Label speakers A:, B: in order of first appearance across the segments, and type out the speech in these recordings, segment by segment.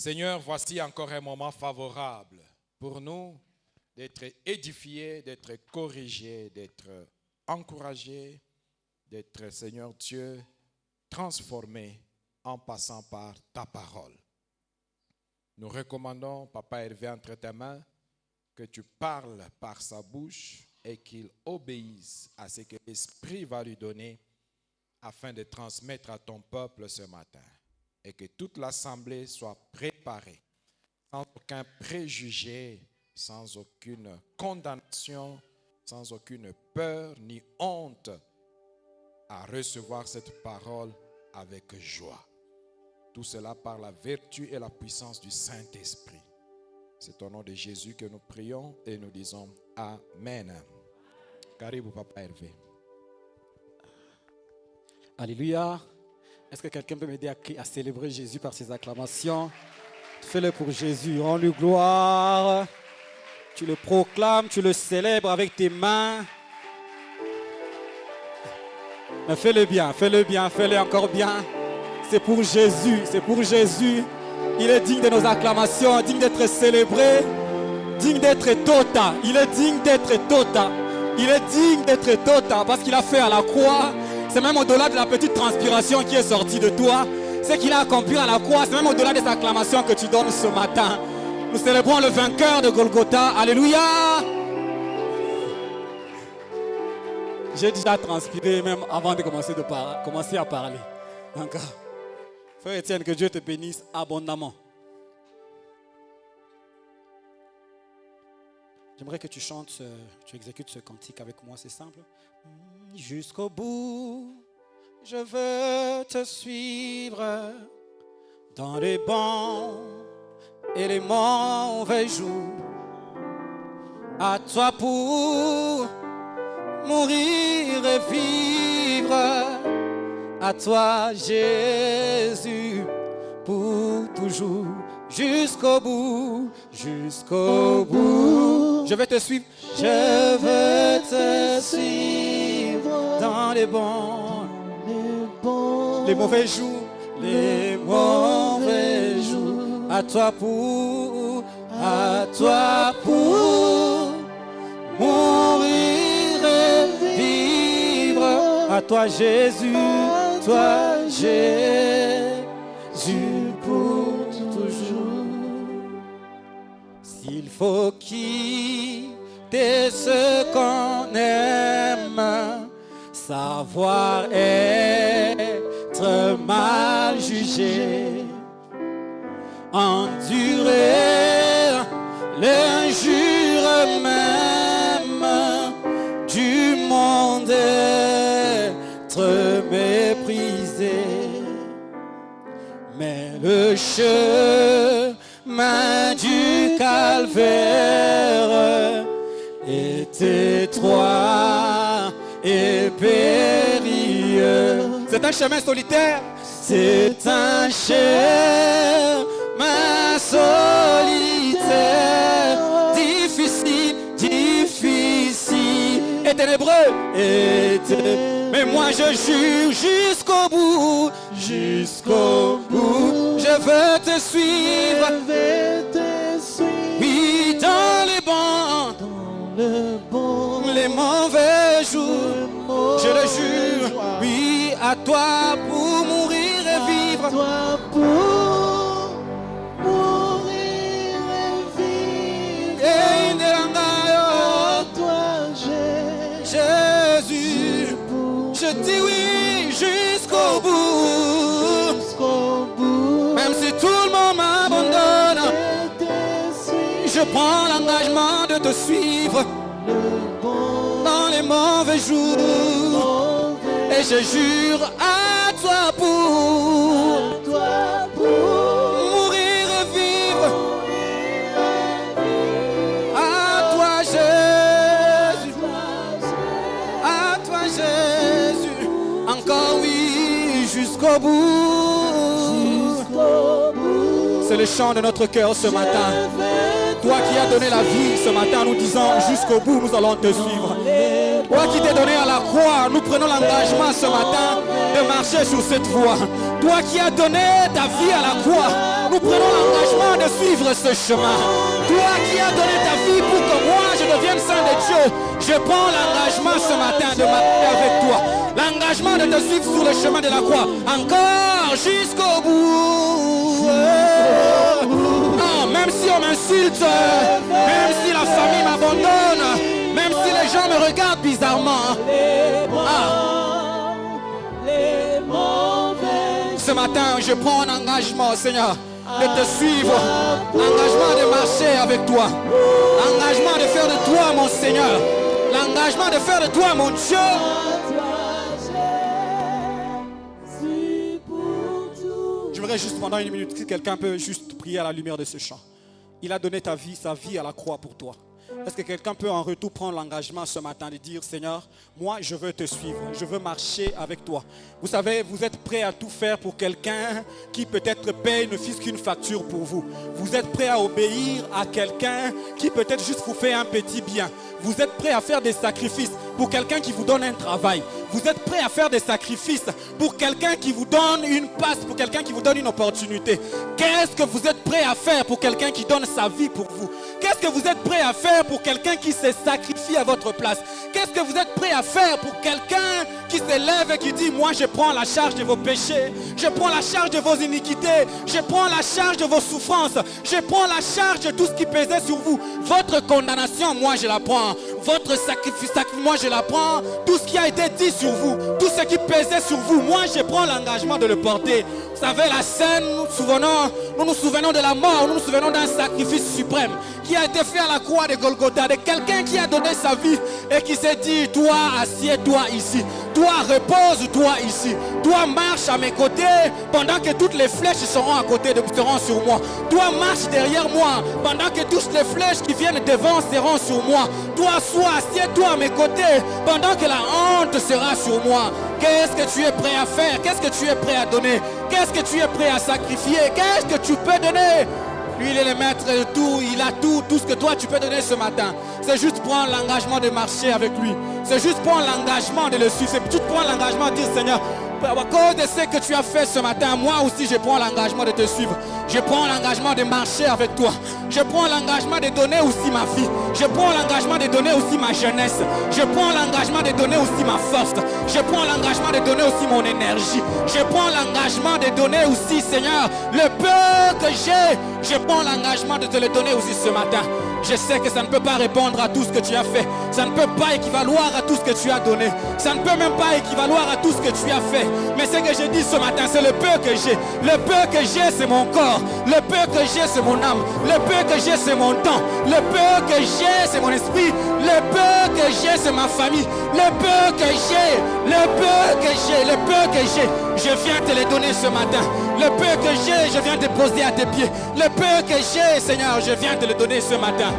A: Seigneur, voici encore un moment favorable pour nous d'être édifiés, d'être corrigés, d'être encouragés, d'être, Seigneur Dieu, transformés en passant par ta parole. Nous recommandons, Papa Hervé, entre tes mains, que tu parles par sa bouche et qu'il obéisse à ce que l'Esprit va lui donner afin de transmettre à ton peuple ce matin. Et que toute l'assemblée soit préparée, sans aucun préjugé, sans aucune condamnation, sans aucune peur ni honte, à recevoir cette parole avec joie. Tout cela par la vertu et la puissance du Saint-Esprit. C'est au nom de Jésus que nous prions et nous disons Amen. Karibu Papa Hervé.
B: Alléluia. Est-ce que quelqu'un peut m'aider à célébrer Jésus par ses acclamations? Fais-le pour Jésus, rends-lui gloire. Tu le proclames, tu le célèbres avec tes mains. Mais fais-le bien, fais-le encore bien. C'est pour Jésus, c'est pour Jésus. Il est digne de nos acclamations, digne d'être célébré, digne d'être tota. Il est digne d'être tota. Il est digne d'être tota parce qu'il a fait à la croix. C'est même au-delà de la petite transpiration qui est sortie de toi. Ce qu'il a accompli à la croix, c'est même au-delà des acclamations que tu donnes ce matin. Nous célébrons le vainqueur de Golgotha. Alléluia! J'ai déjà transpiré même avant de commencer à parler. Donc, frère Étienne, que Dieu te bénisse abondamment. J'aimerais que tu chantes, tu exécutes ce cantique avec moi, c'est simple. Jusqu'au bout, je veux te suivre dans les bons et les mauvais jours. À toi pour mourir et vivre. À toi, Jésus, pour toujours. Jusqu'au bout, jusqu'au bout. Je vais te suivre. Je veux te suivre dans les bons, les mauvais jours, les mauvais jours. À toi pour mourir et vivre. À toi Jésus, toi Jésus pour toujours. S'il faut quitter ce qu'on aime, savoir être mal jugé, endurer l'injure même du monde, être méprisé. Mais le chemin du calvaire est étroit et périlleux. C'est un chemin solitaire. C'est un chemin solitaire, difficile et ténébreux. Mais moi je jure jusqu'au bout, je veux te suivre. Oui, dans les bons, les mauvais jours, je le jure. Oui, à toi pour mourir et vivre. À toi pour mourir et vivre. Et toi, Jésus, je dis oui jusqu'au bout. Même si tout le monde m'abandonne, je prends l'engagement de te suivre dans les mauvais jours. Et je jure à toi pour mourir et vivre. À toi Jésus, à toi Jésus. Encore oui, jusqu'au bout. C'est le chant de notre cœur ce matin. Toi qui as donné la vie ce matin, nous disons jusqu'au bout, nous allons te suivre. Toi qui t'es donné à la croix, nous prenons l'engagement ce matin de marcher sur cette voie. Toi qui as donné ta vie à la croix, nous prenons l'engagement de suivre ce chemin. Toi qui as donné ta vie pour que moi je devienne saint de Dieu, je prends l'engagement ce matin de marcher avec toi. L'engagement de te suivre sur le chemin de la croix. Encore jusqu'au bout. Non, même si on m'insulte, même si la famille m'abandonne, même si les gens me regardent bizarrement. Ce matin, je prends un engagement, Seigneur, de te suivre. Engagement de marcher avec toi. Engagement de faire de toi mon Seigneur. L'engagement de faire de toi mon Dieu. Je voudrais juste pendant une minute, si quelqu'un peut juste prier à la lumière de ce chant. Il a donné sa vie à la croix pour toi. Est-ce que quelqu'un peut en retour prendre l'engagement ce matin de dire, Seigneur, moi je veux te suivre, je veux marcher avec toi. Vous savez, vous êtes prêt à tout faire pour quelqu'un qui peut-être paye ne fût-ce qu'une facture pour vous. Vous êtes prêt à obéir à quelqu'un qui peut-être juste vous fait un petit bien. Vous êtes prêt à faire des sacrifices pour quelqu'un qui vous donne un travail. Vous êtes prêt à faire des sacrifices pour quelqu'un qui vous donne une passe, pour quelqu'un qui vous donne une opportunité. Qu'est-ce que vous êtes prêt à faire pour quelqu'un qui donne sa vie pour vous? Qu'est-ce que vous êtes prêt à faire pour quelqu'un qui se sacrifie à votre place? Qu'est-ce que vous êtes prêt à faire pour quelqu'un qui se lève et qui dit, moi je prends la charge de vos péchés, je prends la charge de vos iniquités, je prends la charge de vos souffrances, je prends la charge de tout ce qui pesait sur vous. Votre condamnation, moi je la prends. Votre sacrifice, moi je la prends. Tout ce qui a été dit sur vous, tout ce qui pesait sur vous, moi je prends l'engagement de le porter. Vous savez, la scène, nous nous souvenons de la mort, nous nous souvenons d'un sacrifice suprême qui a été fait à la croix de Golgotha, de quelqu'un qui a donné sa vie et qui s'est dit, toi assieds-toi ici, toi repose-toi ici, toi marche à mes côtés pendant que toutes les flèches seront sur moi, toi marche derrière moi pendant que toutes les flèches qui viennent devant seront sur moi, toi assieds-toi à mes côtés pendant que la honte sera sur moi. Qu'est-ce que tu es prêt à faire? Qu'est-ce que tu es prêt à donner? Qu'est-ce que tu es prêt à sacrifier? Qu'est-ce que tu peux donner? Lui, il est le maître de tout, il a tout ce que toi tu peux donner ce matin. C'est juste prendre l'engagement de marcher avec lui. C'est juste prendre l'engagement de le suivre. C'est juste prendre l'engagement de dire, Seigneur, à cause de ce que tu as fait ce matin, moi aussi je prends l'engagement de te suivre. Je prends l'engagement de marcher avec toi. Je prends l'engagement de donner aussi ma vie. Je prends l'engagement de donner aussi ma jeunesse. Je prends l'engagement de donner aussi ma force. Je prends l'engagement de donner aussi mon énergie. Je prends l'engagement de donner aussi, Seigneur, le peu que j'ai. Je prends l'engagement de te le donner aussi ce matin. Je sais que ça ne peut pas répondre à tout ce que tu as fait. Ça ne peut pas équivaloir à tout ce que tu as donné. Ça ne peut même pas équivaloir à tout ce que tu as fait. Mais ce que je dis ce matin, c'est le peu que j'ai. Le peu que j'ai, c'est mon corps. Le peu que j'ai, c'est mon âme. Le peu que j'ai, c'est mon temps. Le peu que j'ai, c'est mon esprit. Le peu que j'ai, c'est ma famille. Le peu que j'ai, le peu que j'ai, le peu que j'ai, je viens te le donner ce matin. Le peu que j'ai, je viens te poser à tes pieds. Le peu que j'ai, Seigneur, je viens te le donner ce matin.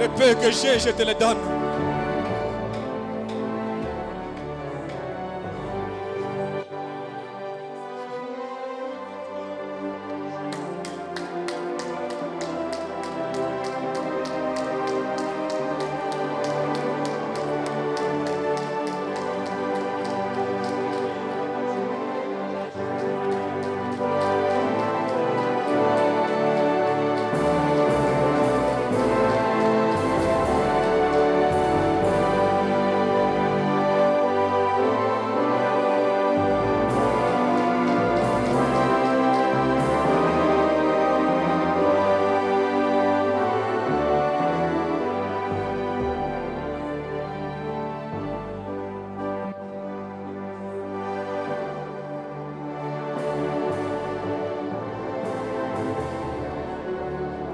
B: Le peu que j'ai, je te le donne.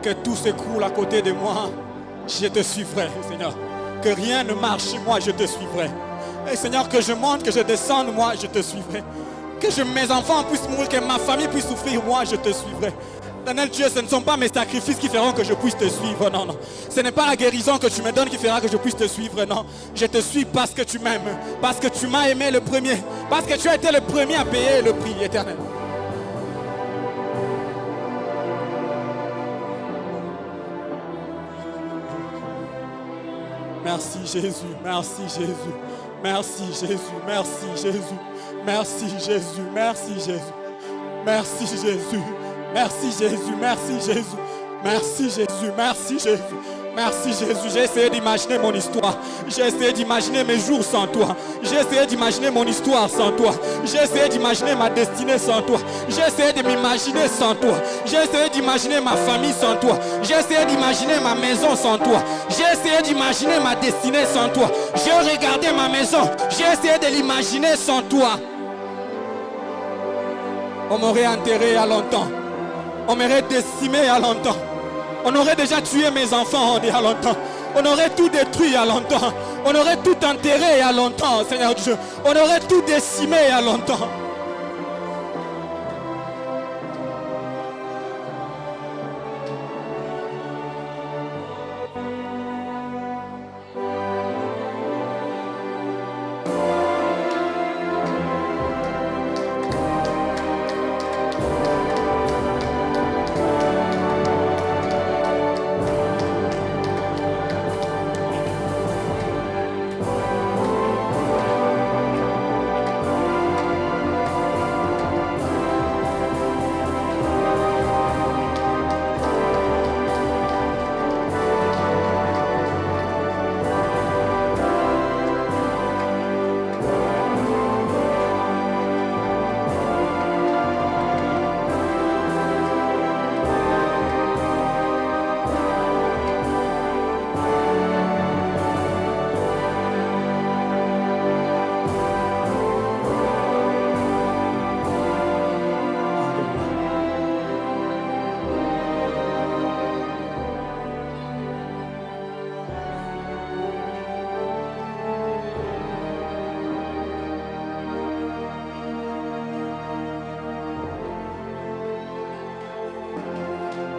B: Que tout s'écroule à côté de moi, je te suivrai, Seigneur. Que rien ne marche, moi, je te suivrai. Et Seigneur, que je monte, que je descende, moi, je te suivrai. Que mes enfants puissent mourir, que ma famille puisse souffrir, moi, je te suivrai. Éternel Dieu, ce ne sont pas mes sacrifices qui feront que je puisse te suivre, non, non. Ce n'est pas la guérison que tu me donnes qui fera que je puisse te suivre, non. Je te suis parce que tu m'aimes, parce que tu m'as aimé le premier, parce que tu as été le premier à payer le prix, Éternel. Merci Jésus, merci Jésus, merci Jésus, merci Jésus, merci Jésus, merci Jésus, merci Jésus, merci Jésus, merci Jésus, merci Jésus, merci Jésus. Merci Jésus, j'ai essayé d'imaginer mon histoire. J'ai essayé d'imaginer mes jours sans toi. J'ai essayé d'imaginer mon histoire sans toi. J'ai essayé d'imaginer ma destinée sans toi. J'ai essayé de m'imaginer sans toi. J'ai essayé d'imaginer ma famille sans toi. J'ai essayé d'imaginer ma maison sans toi. J'ai essayé d'imaginer ma destinée sans toi. J'ai regardé ma maison. J'ai essayé de l'imaginer sans toi. On m'aurait enterré il y a longtemps. On m'aurait décimé il y a longtemps. On aurait déjà tué mes enfants il y a longtemps. On aurait tout détruit il y a longtemps. On aurait tout enterré il y a longtemps, Seigneur Dieu. On aurait tout décimé il y a longtemps.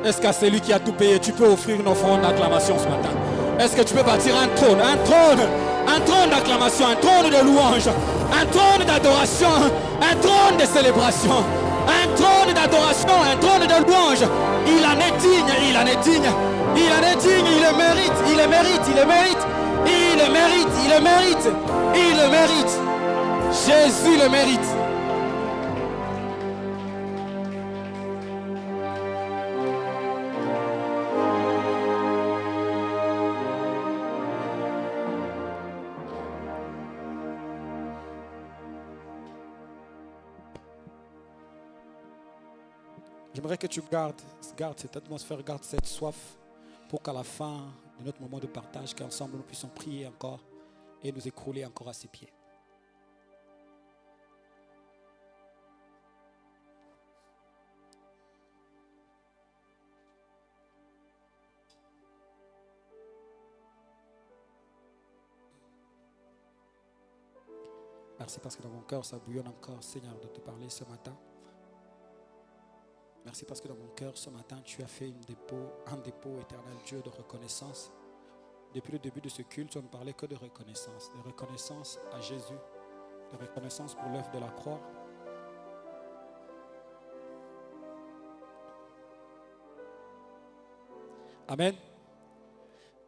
B: Est-ce qu'à celui qui a tout payé, tu peux offrir une offrande d'acclamation ce matin? Est-ce que tu peux bâtir un trône d'acclamation, un trône de louange, un trône d'adoration, un trône de célébration, un trône d'adoration, un trône de louange? Il en est digne, il en est digne, il en est digne, il le mérite, il le mérite, il le mérite, il le mérite, il le mérite, il le mérite. Jésus le mérite. J'aimerais que tu gardes cette atmosphère, garde cette soif pour qu'à la fin de notre moment de partage, qu'ensemble nous puissions prier encore et nous écrouler encore à ses pieds. Merci parce que dans mon cœur, ça bouillonne encore, Seigneur, de te parler ce matin. Merci parce que dans mon cœur, ce matin, tu as fait un dépôt éternel, Dieu, de reconnaissance. Depuis le début de ce culte, on ne parlait que de reconnaissance à Jésus, de reconnaissance pour l'œuvre de la croix. Amen.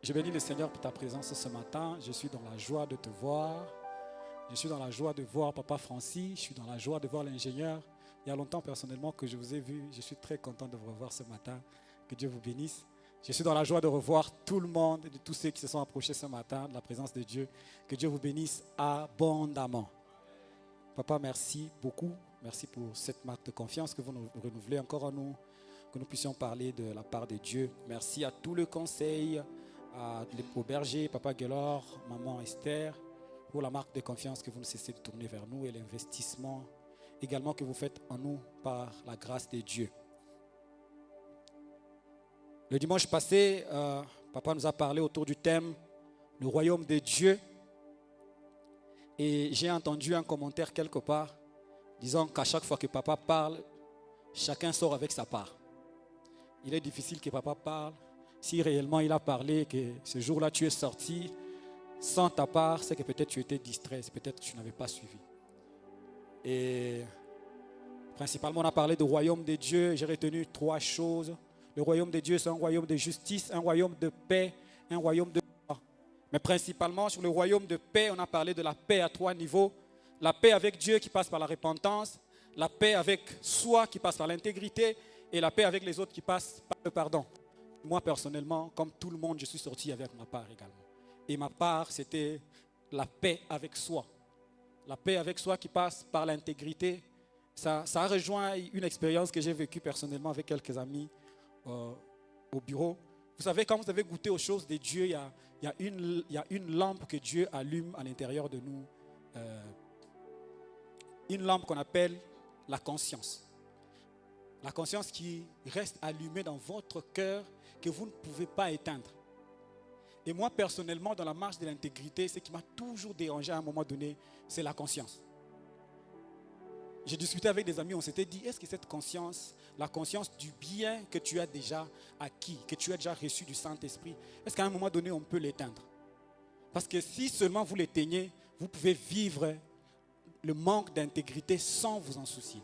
B: Je bénis le Seigneur pour ta présence ce matin. Je suis dans la joie de te voir. Je suis dans la joie de voir Papa Francis. Je suis dans la joie de voir l'ingénieur. Il y a longtemps personnellement que je vous ai vu. Je suis très content de vous revoir ce matin. Que Dieu vous bénisse. Je suis dans la joie de revoir tout le monde et de tous ceux qui se sont approchés ce matin de la présence de Dieu. Que Dieu vous bénisse abondamment. Papa, merci beaucoup. Merci pour cette marque de confiance que vous nous renouvelez encore en nous. Que nous puissions parler de la part de Dieu. Merci à tout le conseil, au berger, Papa Guélor, Maman Esther, pour la marque de confiance que vous ne cessez de tourner vers nous et l'investissement également que vous faites en nous par la grâce de Dieu. Le dimanche passé, Papa nous a parlé autour du thème « Le royaume de Dieu ». Et j'ai entendu un commentaire quelque part disant qu'à chaque fois que Papa parle, chacun sort avec sa part. Il est difficile que Papa parle. Si réellement il a parlé, que ce jour-là tu es sorti sans ta part, c'est que peut-être tu étais distrait, c'est peut-être que tu n'avais pas suivi. Et principalement, on a parlé du royaume de Dieu. J'ai retenu 3 choses. Le royaume de Dieu, c'est un royaume de justice, un royaume de paix, un royaume de joie. Mais principalement sur le royaume de paix, on a parlé de la paix à 3 niveaux. La paix avec Dieu qui passe par la repentance, la paix avec soi qui passe par l'intégrité et la paix avec les autres qui passe par le pardon. Moi personnellement, comme tout le monde, je suis sorti avec ma part également. Et ma part, c'était la paix avec soi. La paix avec soi qui passe par l'intégrité. Ça a rejoint une expérience que j'ai vécue personnellement avec quelques amis au bureau. Vous savez, quand vous avez goûté aux choses de Dieu, il y a une lampe que Dieu allume à l'intérieur de nous. Une lampe qu'on appelle la conscience. La conscience qui reste allumée dans votre cœur, que vous ne pouvez pas éteindre. Et moi, personnellement, dans la marche de l'intégrité, ce qui m'a toujours dérangé à un moment donné, c'est la conscience. J'ai discuté avec des amis, on s'était dit, est-ce que cette conscience, la conscience du bien que tu as déjà acquis, que tu as déjà reçu du Saint-Esprit, est-ce qu'à un moment donné, on peut l'éteindre? Parce que si seulement vous l'éteignez, vous pouvez vivre le manque d'intégrité sans vous en soucier.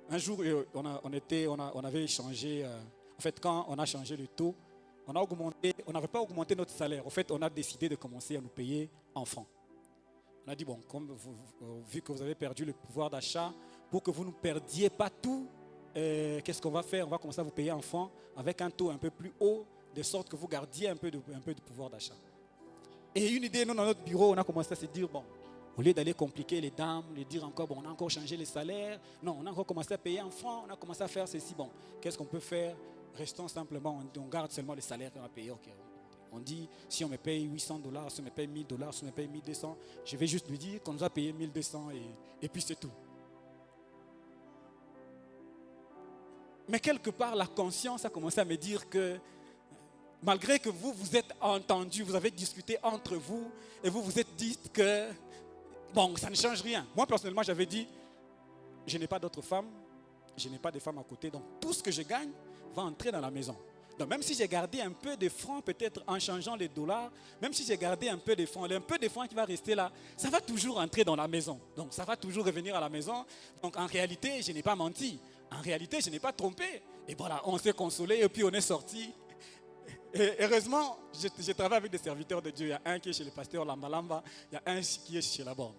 B: Un jour, on avait échangé, en fait, quand on a changé le taux, on n'avait pas augmenté notre salaire. En fait, on a décidé de commencer à nous payer en francs. On a dit, bon, vu que vous avez perdu le pouvoir d'achat, pour que vous ne perdiez pas tout, qu'est-ce qu'on va faire? On va commencer à vous payer en francs avec un taux un peu plus haut, de sorte que vous gardiez un peu de pouvoir d'achat. Et une idée, nous, dans notre bureau, on a commencé à se dire, bon, au lieu d'aller compliquer les dames, de dire encore, bon, on a encore changé les salaires, non, on a encore commencé à payer en francs, on a commencé à faire ceci, bon, qu'est-ce qu'on peut faire? Restons simplement, on garde seulement le salaire qu'on a payé, ok. On dit, si on me paye $800, si on me paye $1000, si on me paye 1200, je vais juste lui dire qu'on nous a payé 1200 et puis c'est tout. Mais quelque part, la conscience a commencé à me dire que malgré que vous vous êtes entendus, vous avez discuté entre vous et vous vous êtes dit que bon, ça ne change rien. Moi, personnellement, j'avais dit, je n'ai pas d'autres femmes, je n'ai pas de femmes à côté, donc tout ce que je gagne va entrer dans la maison. Donc même si j'ai gardé un peu de francs, peut-être en changeant les dollars, même si j'ai gardé un peu de francs, un peu de francs qui va rester là, ça va toujours entrer dans la maison. Donc ça va toujours revenir à la maison. Donc en réalité, je n'ai pas menti. En réalité, je n'ai pas trompé. Et voilà, on s'est consolé et puis on est sorti. Et heureusement, je travaille avec des serviteurs de Dieu. Il y a un qui est chez le pasteur Lambalamba, il y a un qui est chez la borne.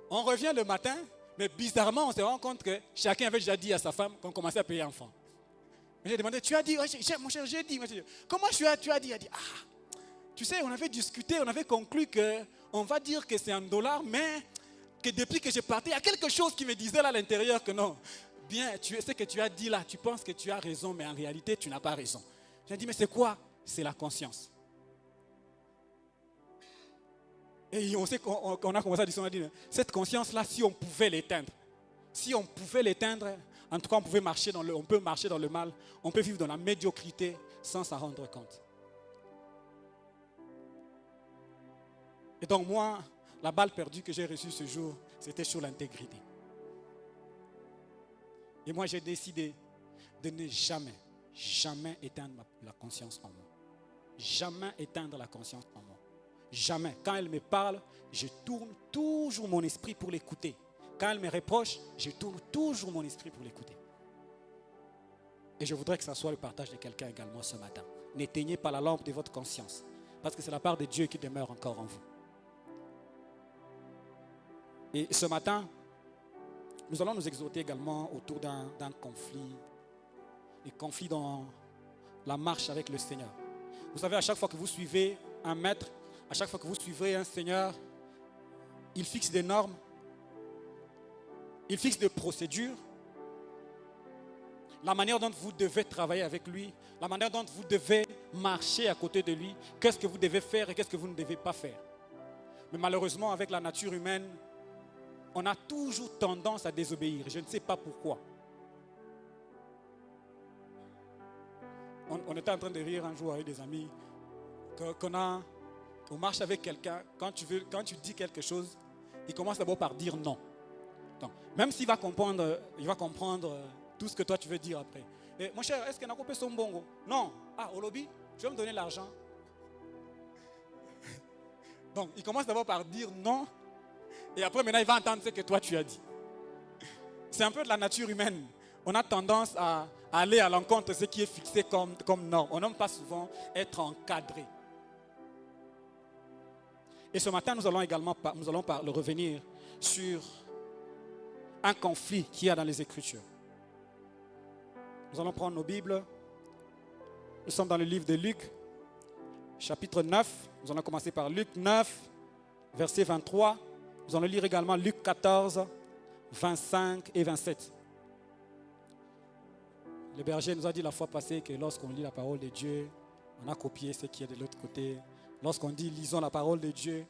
B: On revient le matin, mais bizarrement, on se rend compte que chacun avait déjà dit à sa femme qu'on commençait à payer en francs. J'ai demandé, tu as dit, mon cher, j'ai dit. Comment tu as dit? Il a dit, tu sais, on avait discuté, on avait conclu qu'on va dire que c'est en dollars, mais que depuis que j'ai parti, il y a quelque chose qui me disait là à l'intérieur que non. Bien, ce que tu as dit là, tu penses que tu as raison, mais en réalité, tu n'as pas raison. J'ai dit, mais c'est quoi? C'est la conscience. Et on sait qu'on a commencé à dire, on a dit, cette conscience-là, si on pouvait l'éteindre, en tout cas, on peut marcher dans le mal, on peut vivre dans la médiocrité sans s'en rendre compte. Et donc moi, la balle perdue que j'ai reçue ce jour, c'était sur l'intégrité. Et moi, j'ai décidé de ne jamais éteindre la conscience en moi. Jamais éteindre la conscience en moi. Jamais. Quand elle me parle, je tourne toujours mon esprit pour l'écouter. Quand elle me reproche, je tourne toujours mon esprit pour l'écouter. Et je voudrais que ça soit le partage de quelqu'un également ce matin. N'éteignez pas la lampe de votre conscience, parce que c'est la part de Dieu qui demeure encore en vous. Et ce matin, nous allons nous exhorter également autour d'un conflit. Un conflit dans la marche avec le Seigneur. Vous savez, à chaque fois que vous suivez un maître, à chaque fois que vous suivez un Seigneur, il fixe des normes, il fixe des procédures, la manière dont vous devez travailler avec lui, la manière dont vous devez marcher à côté de lui, qu'est-ce que vous devez faire et qu'est-ce que vous ne devez pas faire. Mais malheureusement, avec la nature humaine, on a toujours tendance à désobéir. Je ne sais pas pourquoi. On était en train de rire un jour avec des amis, on marche avec quelqu'un, quand tu dis quelque chose, il commence d'abord par dire non. Donc, même s'il va comprendre, tout ce que toi tu veux dire après. Et, mon cher, est-ce qu'on a coupé son bongo? Non. Au lobby, je vais me donner l'argent. Donc, il commence d'abord par dire non. Et après, maintenant, il va entendre ce que toi tu as dit. C'est un peu de la nature humaine. On a tendance à aller à l'encontre de ce qui est fixé comme norme. On n'aime pas souvent être encadré. Et ce matin, nous allons également revenir sur un conflit qu'il y a dans les Écritures. Nous allons prendre nos Bibles. Nous sommes dans le livre de Luc, chapitre 9. Nous allons commencer par Luc 9, verset 23. Nous allons lire également Luc 14, 25 et 27. Le berger nous a dit la fois passée que lorsqu'on lit la parole de Dieu, on a copié ce qui est de l'autre côté. Lorsqu'on dit lisons la parole de Dieu,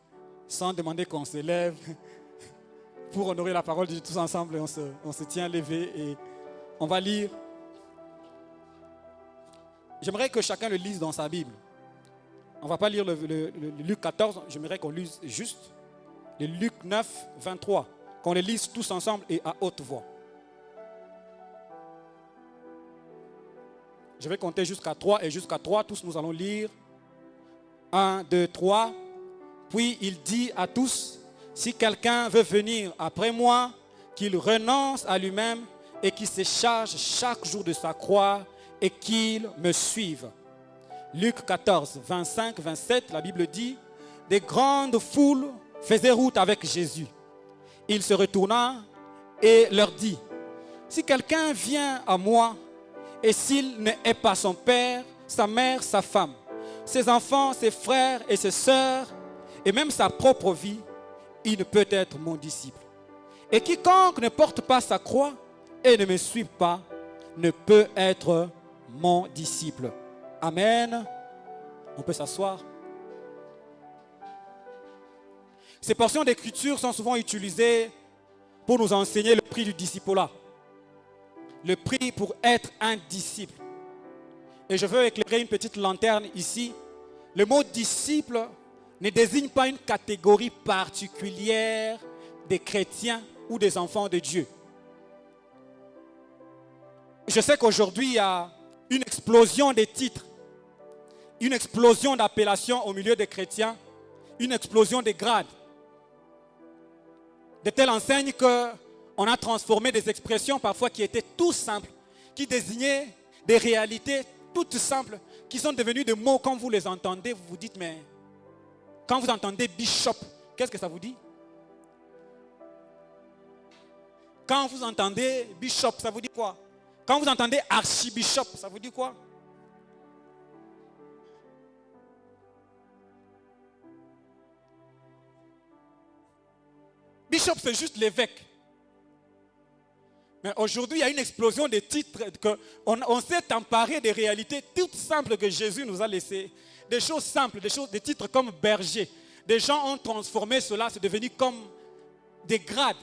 B: sans demander qu'on se lève, pour honorer la parole de Dieu tous ensemble, on se tient levé et on va lire. J'aimerais que chacun le lise dans sa Bible. On ne va pas lire le Luc 14, j'aimerais qu'on lise juste le Luc 9, 23. Qu'on le lise tous ensemble et à haute voix. Je vais compter jusqu'à 3 et jusqu'à 3, tous nous allons lire. 1, 2, 3. Puis il dit à tous, si quelqu'un veut venir après moi, qu'il renonce à lui-même et qu'il se charge chaque jour de sa croix et qu'il me suive. Luc 14, 25, 27, la Bible dit, des grandes foules faisaient route avec Jésus. Il se retourna et leur dit, si quelqu'un vient à moi et s'il n'est pas son père, sa mère, sa femme, ses enfants, ses frères et ses sœurs, et même sa propre vie, il ne peut être mon disciple. Et quiconque ne porte pas sa croix et ne me suit pas, ne peut être mon disciple. Amen. On peut s'asseoir. Ces portions d'écriture sont souvent utilisées pour nous enseigner le prix du discipulat. Le prix pour être un disciple. Et je veux éclairer une petite lanterne ici. Le mot disciple ne désigne pas une catégorie particulière des chrétiens ou des enfants de Dieu. Je sais qu'aujourd'hui, il y a une explosion des titres, une explosion d'appellations au milieu des chrétiens, une explosion des grades. De telle enseigne qu'on a transformé des expressions parfois qui étaient tout simples, qui désignaient des réalités toutes simples, qui sont devenues des mots. Quand vous les entendez, vous vous dites, mais quand vous entendez bishop, qu'est-ce que ça vous dit? Quand vous entendez bishop, ça vous dit quoi? Quand vous entendez archibishop, ça vous dit quoi? Bishop, c'est juste l'évêque. Mais aujourd'hui, il y a une explosion de titres. On s'est emparé des réalités toutes simples que Jésus nous a laissées. Des choses simples, des titres comme berger. Des gens ont transformé cela, c'est devenu comme des grades.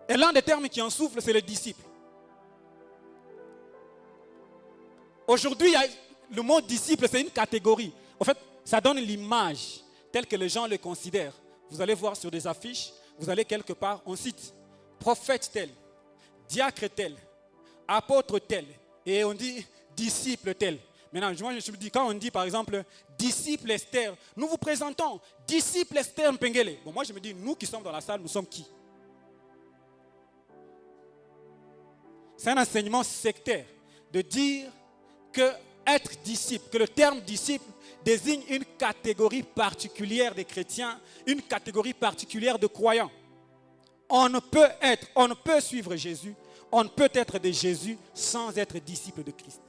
B: Et l'un des termes qui en souffle, c'est le disciple. Aujourd'hui, le mot disciple, c'est une catégorie. En fait, ça donne l'image telle que les gens le considèrent. Vous allez voir sur des affiches, vous allez quelque part, on cite prophète tel, diacre tel, apôtre tel, et on dit disciple tel. Maintenant, moi je me dis, quand on dit par exemple disciple Esther, nous vous présentons disciple Esther Mpengele. Bon, moi je me dis, nous qui sommes dans la salle, nous sommes qui? C'est un enseignement sectaire de dire que être disciple, que le terme disciple désigne une catégorie particulière des chrétiens, une catégorie particulière de croyants. On ne peut suivre Jésus, on ne peut être de Jésus sans être disciple de Christ.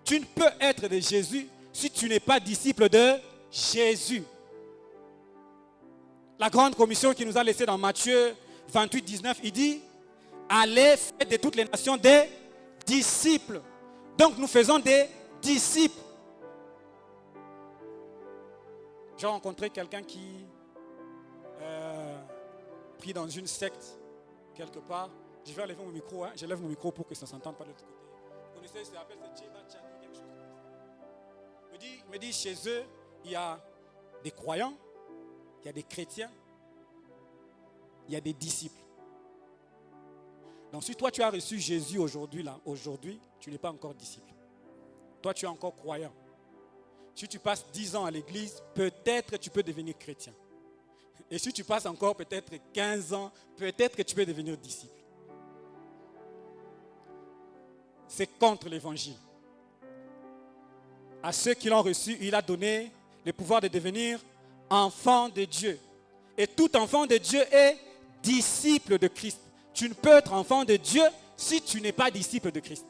B: Tu ne peux être de Jésus si tu n'es pas disciple de Jésus. La grande commission qui nous a laissé dans Matthieu 28, 19, il dit, allez faire de toutes les nations des disciples. Donc nous faisons des disciples. J'ai rencontré quelqu'un qui pris dans une secte quelque part. Je vais lever mon micro, je lève mon micro pour que ça ne s'entende pas de l'autre côté. Vous connaissez, ça s'appelle Djeba Tchani, quelque chose comme ça. Il me dit, chez eux, il y a des croyants, il y a des chrétiens, il y a des disciples. Donc si toi tu as reçu Jésus aujourd'hui, tu n'es pas encore disciple. Toi tu es encore croyant. Si tu passes 10 ans à l'église, peut-être tu peux devenir chrétien. Et si tu passes encore peut-être 15 ans, peut-être que tu peux devenir disciple. C'est contre l'évangile. À ceux qui l'ont reçu, il a donné le pouvoir de devenir enfant de Dieu. Et tout enfant de Dieu est disciple de Christ. Tu ne peux être enfant de Dieu si tu n'es pas disciple de Christ.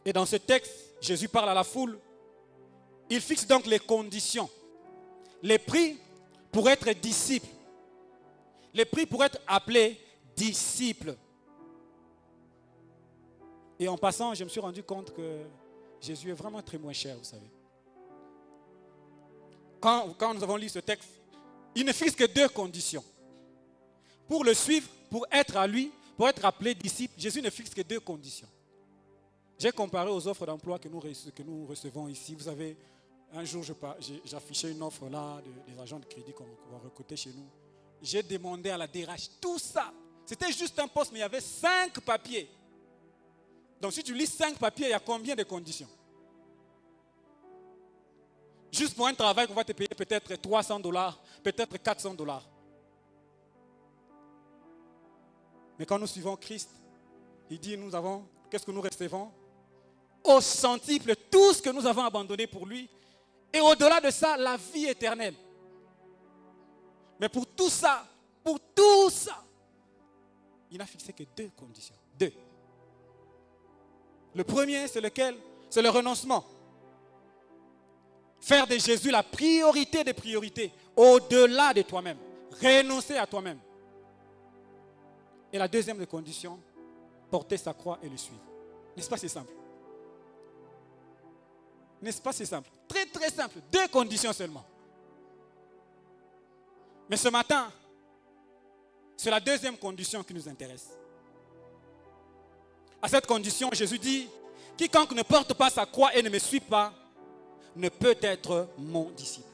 B: Et dans ce texte, Jésus parle à la foule. Il fixe donc les conditions, les prix pour être disciple, les prix pour être appelé disciple. Et en passant, je me suis rendu compte que Jésus est vraiment très moins cher, vous savez. Quand nous avons lu ce texte, il ne fixe que 2 conditions. Pour le suivre, pour être à lui, pour être appelé disciple, Jésus ne fixe que 2 conditions. J'ai comparé aux offres d'emploi que nous recevons ici. Vous savez, un jour, j'affichais une offre là des agents de crédit qu'on va recruter chez nous. J'ai demandé à la DRH tout ça. C'était juste un poste, mais il y avait 5 papiers. Donc si tu lis 5 papiers, il y a combien de conditions? Juste pour un travail qu'on va te payer peut-être $300, peut-être $400. Mais quand nous suivons Christ, il dit, qu'est-ce que nous recevons? Au centuple, tout ce que nous avons abandonné pour lui. Et au-delà de ça, la vie éternelle. Mais pour tout ça, il n'a fixé que 2 conditions. 2. Le premier, c'est lequel? C'est le renoncement. Faire de Jésus la priorité des priorités, au-delà de toi-même. Renoncer à toi-même. Et la deuxième des conditions, porter sa croix et le suivre. N'est-ce pas, c'est simple? N'est-ce pas, c'est simple? Très très simple. 2 conditions seulement. Mais ce matin, c'est la deuxième condition qui nous intéresse. À cette condition, Jésus dit, quiconque ne porte pas sa croix et ne me suit pas, ne peut être mon disciple.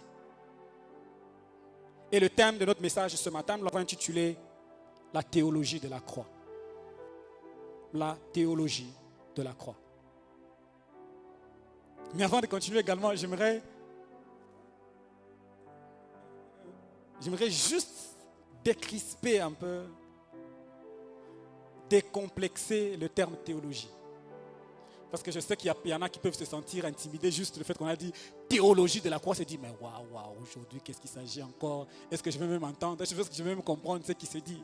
B: Et le thème de notre message ce matin, nous l'avons intitulé la théologie de la croix. La théologie de la croix. Mais avant de continuer également, j'aimerais juste décrisper un peu, décomplexer le terme théologie. Parce que je sais qu'il y en a qui peuvent se sentir intimidés juste le fait qu'on a dit théologie de la croix. Se dit, mais waouh, aujourd'hui, qu'est-ce qu'il s'agit encore? Est-ce que je vais même entendre? Est-ce que je vais même comprendre ce qui se dit?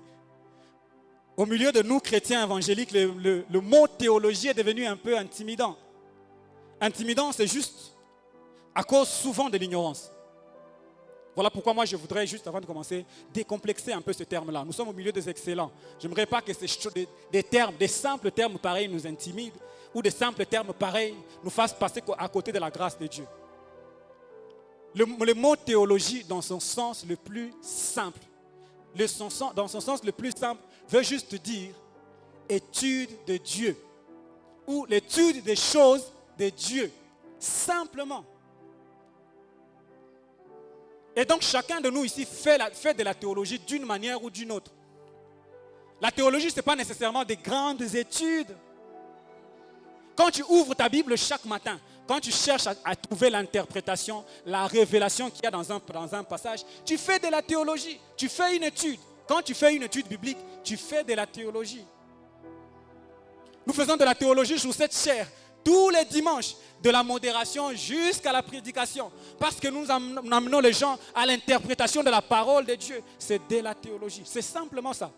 B: Au milieu de nous, chrétiens évangéliques, le mot théologie est devenu un peu intimidant. Intimidant, c'est juste à cause souvent de l'ignorance. Voilà pourquoi moi je voudrais juste avant de commencer décomplexer un peu ce terme-là. Nous sommes au milieu des excellents. Je n'aimerais pas que des termes, des simples termes pareils nous intimident ou des simples termes pareils nous fassent passer à côté de la grâce de Dieu. Le mot théologie dans son sens le plus simple, dans son sens le plus simple, veut juste dire étude de Dieu ou l'étude des choses de Dieu, simplement. Et donc chacun de nous ici fait de la théologie d'une manière ou d'une autre. La théologie, ce n'est pas nécessairement des grandes études. Quand tu ouvres ta Bible chaque matin, quand tu cherches à trouver l'interprétation, la révélation qu'il y a dans un passage, tu fais de la théologie, tu fais une étude. Quand tu fais une étude biblique, tu fais de la théologie. Nous faisons de la théologie sous cette chair, tous les dimanches, de la modération jusqu'à la prédication. Parce que nous amenons les gens à l'interprétation de la parole de Dieu. C'est de la théologie. C'est simplement ça.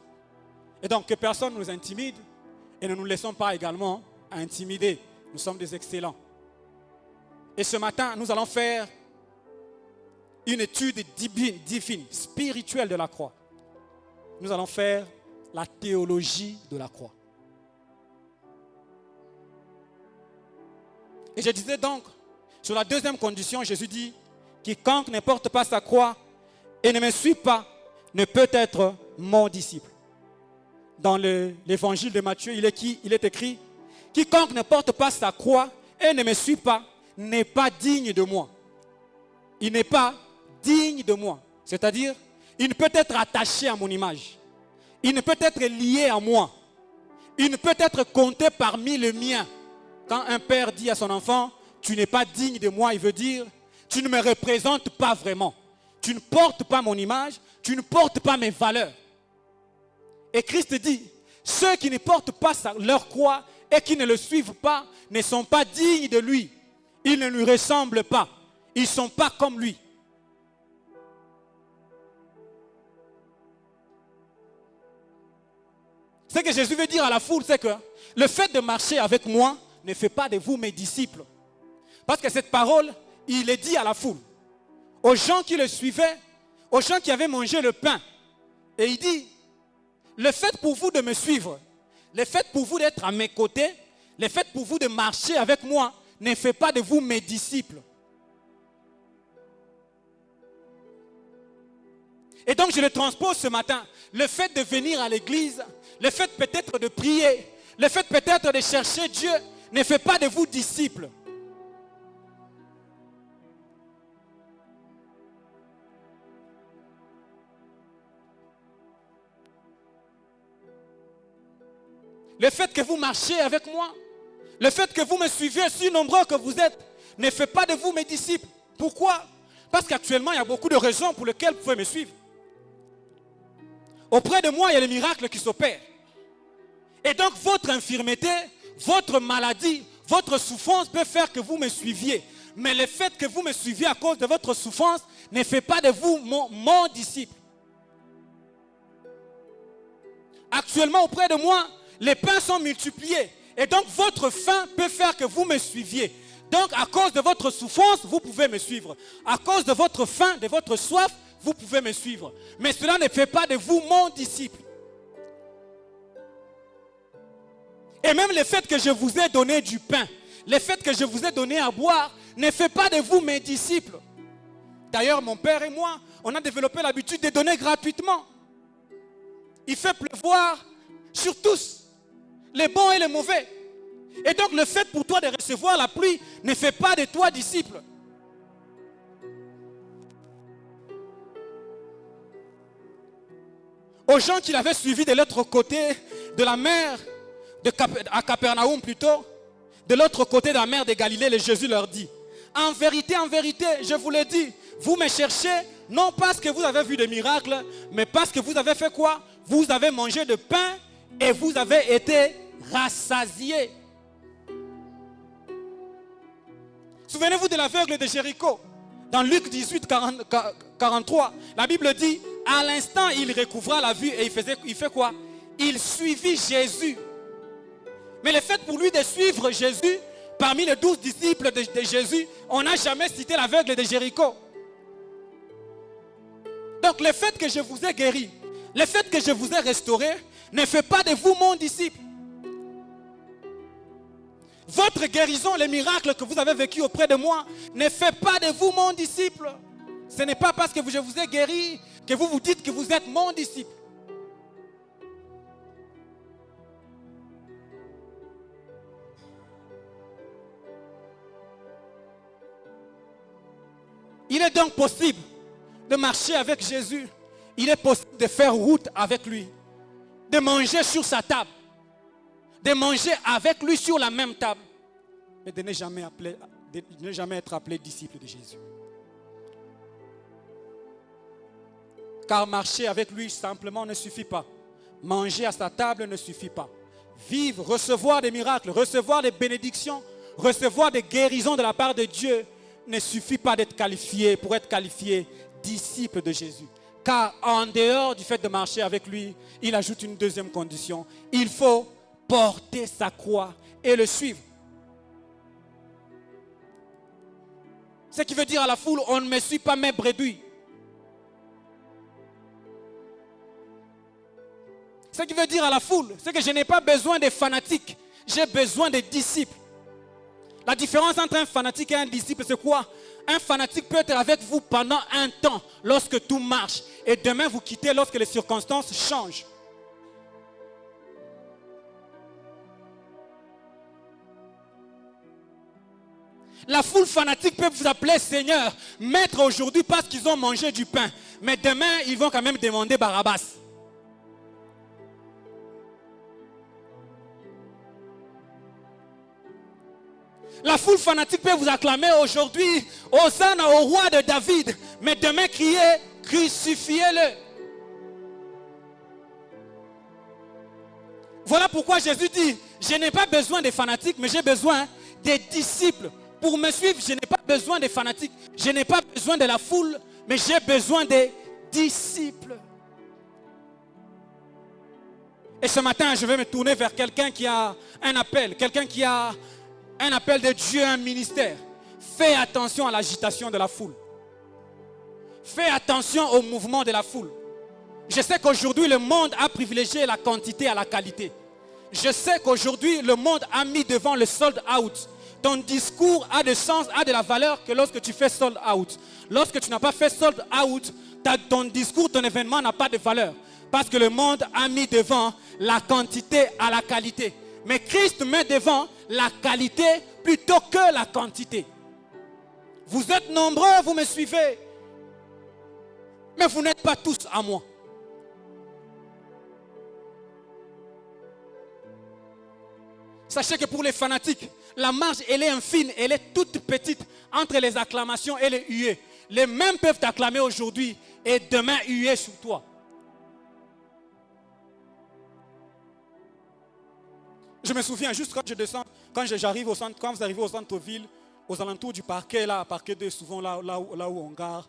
B: Et donc, que personne ne nous intimide et ne nous laissons pas également intimider. Nous sommes des excellents. Et ce matin, nous allons faire une étude divine, spirituelle de la croix. Nous allons faire la théologie de la croix. Et je disais donc, sur la deuxième condition, Jésus dit, quiconque ne porte pas sa croix et ne me suit pas, ne peut être mon disciple. Dans l'évangile de Matthieu, il est écrit, quiconque ne porte pas sa croix et ne me suit pas, n'est pas digne de moi. Il n'est pas digne de moi. C'est-à-dire, il ne peut être attaché à mon image. Il ne peut être lié à moi. Il ne peut être compté parmi les miens. Quand un père dit à son enfant, tu n'es pas digne de moi, il veut dire, tu ne me représentes pas vraiment. Tu ne portes pas mon image, tu ne portes pas mes valeurs. Et Christ dit, ceux qui ne portent pas leur croix et qui ne le suivent pas ne sont pas dignes de lui. Ils ne lui ressemblent pas. Ils ne sont pas comme lui. Ce que Jésus veut dire à la foule, c'est que le fait de marcher avec moi ne fait pas de vous mes disciples. Parce que cette parole, il est dit à la foule, aux gens qui le suivaient, aux gens qui avaient mangé le pain. Et il dit, le fait pour vous de me suivre, le fait pour vous d'être à mes côtés, le fait pour vous de marcher avec moi, ne fait pas de vous mes disciples. Et donc je le transpose ce matin. Le fait de venir à l'église, le fait peut-être de prier, le fait peut-être de chercher Dieu, ne fait pas de vous disciples. Le fait que vous marchiez avec moi, le fait que vous me suivez, si nombreux que vous êtes, ne fait pas de vous mes disciples. Pourquoi? Parce qu'actuellement, il y a beaucoup de raisons pour lesquelles vous pouvez me suivre. Auprès de moi, il y a les miracles qui s'opèrent. Et donc, votre infirmité, votre maladie, votre souffrance peut faire que vous me suiviez. Mais le fait que vous me suiviez à cause de votre souffrance ne fait pas de vous mon disciple. Actuellement, auprès de moi, les pains sont multipliés. Et donc, votre faim peut faire que vous me suiviez. Donc, à cause de votre souffrance, vous pouvez me suivre. À cause de votre faim, de votre soif, vous pouvez me suivre. Mais cela ne fait pas de vous mon disciple. Et même le fait que je vous ai donné du pain, le fait que je vous ai donné à boire, ne fait pas de vous mes disciples. D'ailleurs, mon père et moi, on a développé l'habitude de donner gratuitement. Il fait pleuvoir sur tous, les bons et les mauvais. Et donc le fait pour toi de recevoir la pluie ne fait pas de toi disciple. Aux gens qui l'avaient suivi de l'autre côté de la mer, à Capernaum plutôt, de l'autre côté de la mer de Galilée, Jésus leur dit, en vérité, je vous le dis, vous me cherchez, non parce que vous avez vu des miracles, mais parce que vous avez fait quoi? Vous avez mangé de pain et vous avez été rassasiés. Souvenez-vous de l'aveugle de Jéricho. Dans Luc 18, 43, la Bible dit, à l'instant, il recouvra la vue et il fait quoi? Il suivit Jésus. Mais le fait pour lui de suivre Jésus, parmi les 12 disciples de Jésus, on n'a jamais cité l'aveugle de Jéricho. Donc le fait que je vous ai guéri, le fait que je vous ai restauré, ne fait pas de vous mon disciple. Votre guérison, les miracles que vous avez vécus auprès de moi, ne fait pas de vous mon disciple. Ce n'est pas parce que je vous ai guéri que vous vous dites que vous êtes mon disciple. Il est donc possible de marcher avec Jésus. Il est possible de faire route avec lui. De manger sur sa table. De manger avec lui sur la même table. Mais de ne jamais être appelé disciple de Jésus. Car marcher avec lui simplement ne suffit pas. Manger à sa table ne suffit pas. Vivre, recevoir des miracles, recevoir des bénédictions, recevoir des guérisons de la part de Dieu ne suffit pas d'être qualifié pour être qualifié disciple de Jésus. Car en dehors du fait de marcher avec lui, il ajoute une deuxième condition. Il faut porter sa croix et le suivre. Ce qui veut dire à la foule, on ne me suit pas mes brebis. Ce qui veut dire à la foule, c'est que je n'ai pas besoin de fanatiques, j'ai besoin de disciples. La différence entre un fanatique et un disciple, c'est quoi? Un fanatique peut être avec vous pendant un temps, lorsque tout marche, et demain vous quittez lorsque les circonstances changent. La foule fanatique peut vous appeler Seigneur, Maître aujourd'hui parce qu'ils ont mangé du pain. Mais demain, ils vont quand même demander Barabbas. La foule fanatique peut vous acclamer aujourd'hui, Hosanna au roi de David. Mais demain, crier, crucifiez-le. Voilà pourquoi Jésus dit, je n'ai pas besoin des fanatiques, mais j'ai besoin des disciples. Pour me suivre, je n'ai pas besoin des fanatiques, je n'ai pas besoin de la foule, mais j'ai besoin des disciples. Et ce matin, je vais me tourner vers quelqu'un qui a un appel, quelqu'un qui a un appel de Dieu, un ministère. Fais attention à l'agitation de la foule. Fais attention au mouvement de la foule. Je sais qu'aujourd'hui, le monde a privilégié la quantité à la qualité. Je sais qu'aujourd'hui, le monde a mis devant le sold out. Ton discours a de sens, a de la valeur que lorsque tu fais sold out. Lorsque tu n'as pas fait sold out, ton discours, ton événement n'a pas de valeur. Parce que le monde a mis devant la quantité à la qualité. Mais Christ met devant la qualité plutôt que la quantité. Vous êtes nombreux, vous me suivez. Mais vous n'êtes pas tous à moi. Sachez que pour les fanatiques, la marge, elle est infime, elle est toute petite entre les acclamations et les huées. Les mêmes peuvent t'acclamer aujourd'hui et demain huer sur toi. Je me souviens juste quand je descends, quand j'arrive au centre, quand vous arrivez au centre-ville, aux alentours du parquet, là, parquet 2, souvent là où on gare.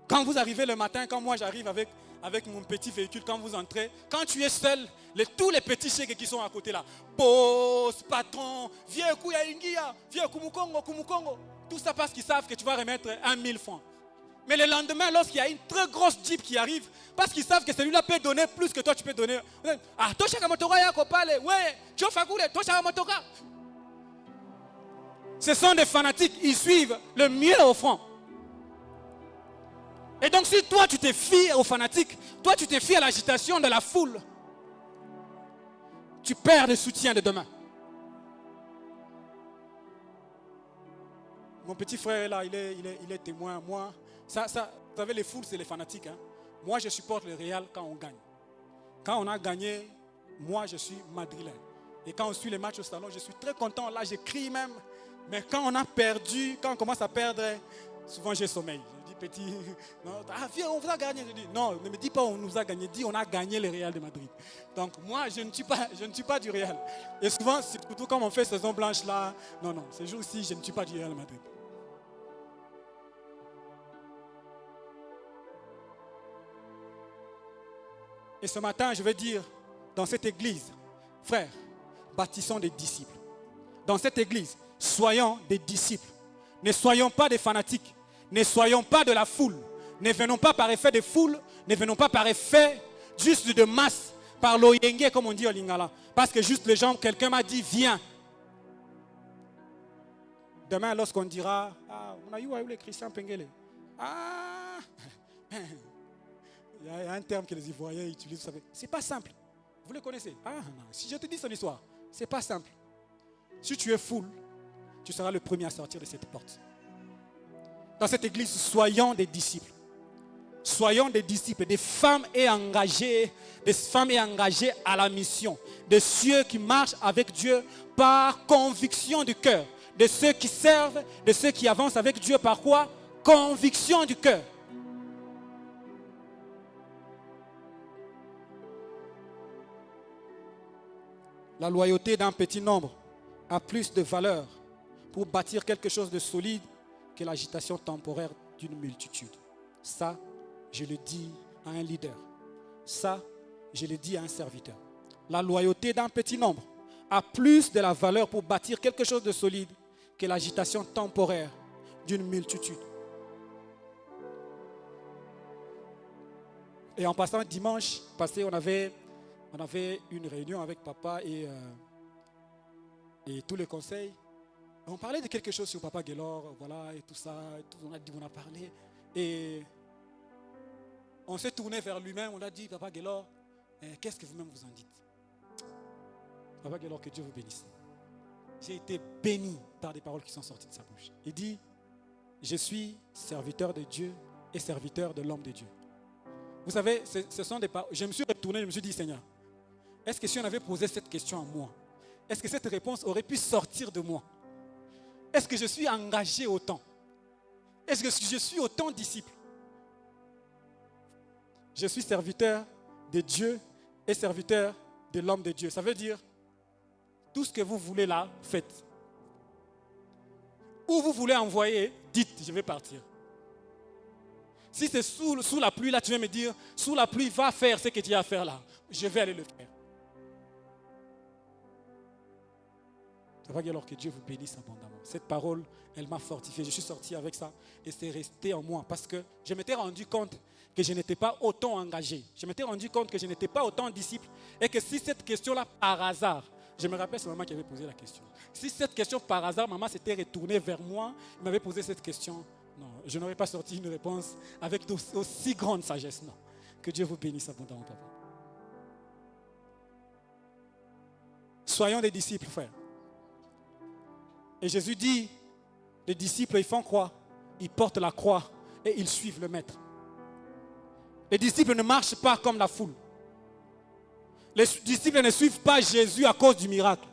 B: Quand vous arrivez le matin, quand moi j'arrive avec mon petit véhicule, quand vous entrez, quand tu es seul, tous les petits chèques qui sont à côté là, boss, patron, vieux Kouya Ingia, vieux Kumukongo, tout ça parce qu'ils savent que tu vas remettre 1000 francs. Mais le lendemain, lorsqu'il y a une très grosse Jeep qui arrive, parce qu'ils savent que celui-là peut donner plus que toi tu peux donner. Ah, toi chaka motoka yako pale, ouais, tu fagule, toi chaka motoka. Ce sont des fanatiques, ils suivent le mieux au front. Et donc si toi tu te fies aux fanatiques, toi tu te fies à l'agitation de la foule, tu perds le soutien de demain. Mon petit frère là, il est témoin. Moi, vous savez, les foules, c'est les fanatiques. Hein. Moi, je supporte le Real quand on gagne. Quand on a gagné, moi, je suis madrilène. Et quand on suit les matchs au salon, je suis très content. Là, je crie même. Mais quand on a perdu, quand on commence à perdre, souvent j'ai sommeil. Je dis, petit, non, viens, on vous a gagné. Je dis, non, ne me dis pas on nous a gagné. Dis, on a gagné le Real de Madrid. Donc, moi, je ne suis pas du Real. Et souvent, surtout quand on fait saison blanche là, non, ces jours-ci, je ne suis pas du Real de Madrid. Et ce matin, je vais dire, dans cette église, frères, bâtissons des disciples. Dans cette église, soyons des disciples. Ne soyons pas des fanatiques. Ne soyons pas de la foule. Ne venons pas par effet de foule. Ne venons pas par effet juste de masse. Par l'oyenge, comme on dit au Lingala. Parce que juste les gens, quelqu'un m'a dit, viens. Demain, lorsqu'on dira, on a eu les Christian Pengele. Il y a un terme que les Ivoiriens utilisent, vous savez. C'est pas simple. Vous le connaissez? Non. Si je te dis son histoire, c'est pas simple. Si tu es full, tu seras le premier à sortir de cette porte. Dans cette église, soyons des disciples. Soyons des disciples, des femmes engagées à la mission, de ceux qui marchent avec Dieu par conviction du cœur, de ceux qui servent, de ceux qui avancent avec Dieu par quoi? Conviction du cœur. La loyauté d'un petit nombre a plus de valeur pour bâtir quelque chose de solide que l'agitation temporaire d'une multitude. Ça, je le dis à un leader. Ça, je le dis à un serviteur. La loyauté d'un petit nombre a plus de la valeur pour bâtir quelque chose de solide que l'agitation temporaire d'une multitude. Et en passant dimanche passé, on avait une réunion avec papa et tous les conseils. On parlait de quelque chose sur Papa Guélor, voilà, et tout ça. On a parlé. Et on s'est tourné vers lui-même. On a dit, Papa Guélor, qu'est-ce que vous-même vous en dites? Papa Guélor, que Dieu vous bénisse. J'ai été béni par des paroles qui sont sorties de sa bouche. Il dit, je suis serviteur de Dieu et serviteur de l'homme de Dieu. Vous savez, ce sont des paroles. Je me suis retourné, je me suis dit, Seigneur, est-ce que si on avait posé cette question à moi, est-ce que cette réponse aurait pu sortir de moi? Est-ce que je suis engagé autant? Est-ce que je suis autant disciple? Je suis serviteur de Dieu et serviteur de l'homme de Dieu. Ça veut dire, tout ce que vous voulez là, faites. Où vous voulez envoyer, dites, je vais partir. Si c'est sous la pluie, là, tu vas me dire, sous la pluie, va faire ce que tu as à faire là. Je vais aller le faire. Ça va dire alors que Dieu vous bénisse abondamment. Cette parole, elle m'a fortifié. Je suis sorti avec ça et c'est resté en moi parce que je m'étais rendu compte que je n'étais pas autant engagé. Je m'étais rendu compte que je n'étais pas autant disciple et que si cette question-là, par hasard, je me rappelle, c'est maman qui avait posé la question. Si cette question, par hasard, maman s'était retournée vers moi, elle m'avait posé cette question, non, je n'aurais pas sorti une réponse avec aussi grande sagesse, non. Que Dieu vous bénisse abondamment, papa. Soyons des disciples, frères. Et Jésus dit, les disciples, ils font quoi? Ils portent la croix et ils suivent le maître. Les disciples ne marchent pas comme la foule. Les disciples ne suivent pas Jésus à cause du miracle.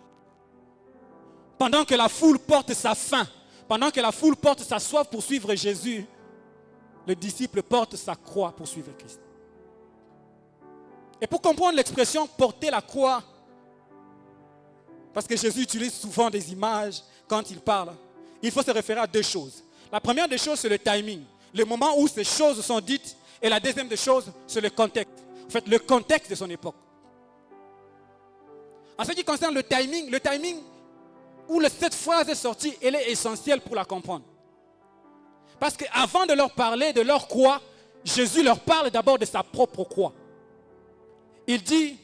B: Pendant que la foule porte sa faim, pendant que la foule porte sa soif pour suivre Jésus, le disciple porte sa croix pour suivre Christ. Et pour comprendre l'expression porter la croix, parce que Jésus utilise souvent des images quand il parle, il faut se référer à deux choses. La première des choses, c'est le timing, le moment où ces choses sont dites, et la deuxième des choses, c'est le contexte. En fait, le contexte de son époque. En ce qui concerne le timing où cette phrase est sortie, elle est essentielle pour la comprendre. Parce qu'avant de leur parler de leur croix, Jésus leur parle d'abord de sa propre croix. Il dit,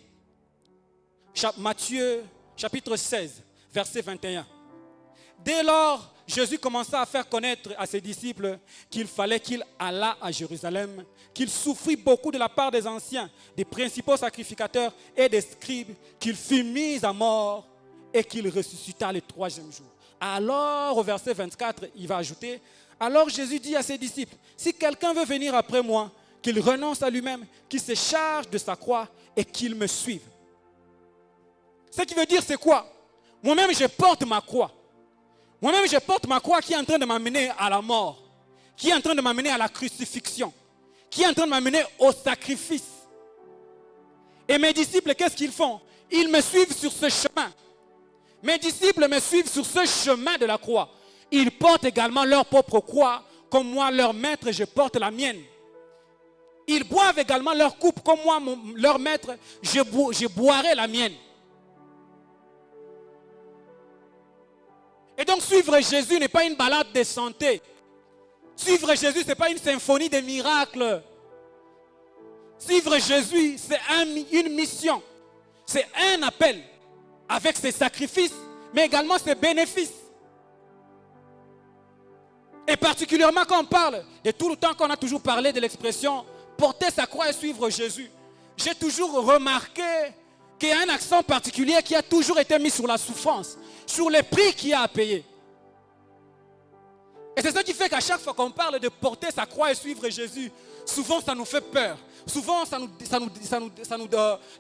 B: Matthieu chapitre 16, verset 21. Dès lors, Jésus commença à faire connaître à ses disciples qu'il fallait qu'il allât à Jérusalem, qu'il souffrit beaucoup de la part des anciens, des principaux sacrificateurs et des scribes, qu'il fut mis à mort et qu'il ressuscita le troisième jour. Alors, au verset 24, il va ajouter, alors Jésus dit à ses disciples, si quelqu'un veut venir après moi, qu'il renonce à lui-même, qu'il se charge de sa croix et qu'il me suive. Ce qui veut dire, c'est quoi? Moi-même, je porte ma croix. Moi-même, je porte ma croix qui est en train de m'amener à la mort, qui est en train de m'amener à la crucifixion, qui est en train de m'amener au sacrifice. Et mes disciples, qu'est-ce qu'ils font? Ils me suivent sur ce chemin. Mes disciples me suivent sur ce chemin de la croix. Ils portent également leur propre croix, comme moi, leur maître, je porte la mienne. Ils boivent également leur coupe, comme moi, leur maître, je boirai la mienne. Et donc suivre Jésus n'est pas une balade de santé. Suivre Jésus, ce n'est pas une symphonie de miracles. Suivre Jésus, c'est une mission. C'est un appel avec ses sacrifices, mais également ses bénéfices. Et particulièrement quand on parle, et tout le temps qu'on a toujours parlé de l'expression porter sa croix et suivre Jésus, j'ai toujours remarqué qu'il y a un accent particulier qui a toujours été mis sur la souffrance, sur le prix qu'il y a à payer. Et c'est ça qui fait qu'à chaque fois qu'on parle de porter sa croix et suivre Jésus, souvent ça nous fait peur, souvent ça nous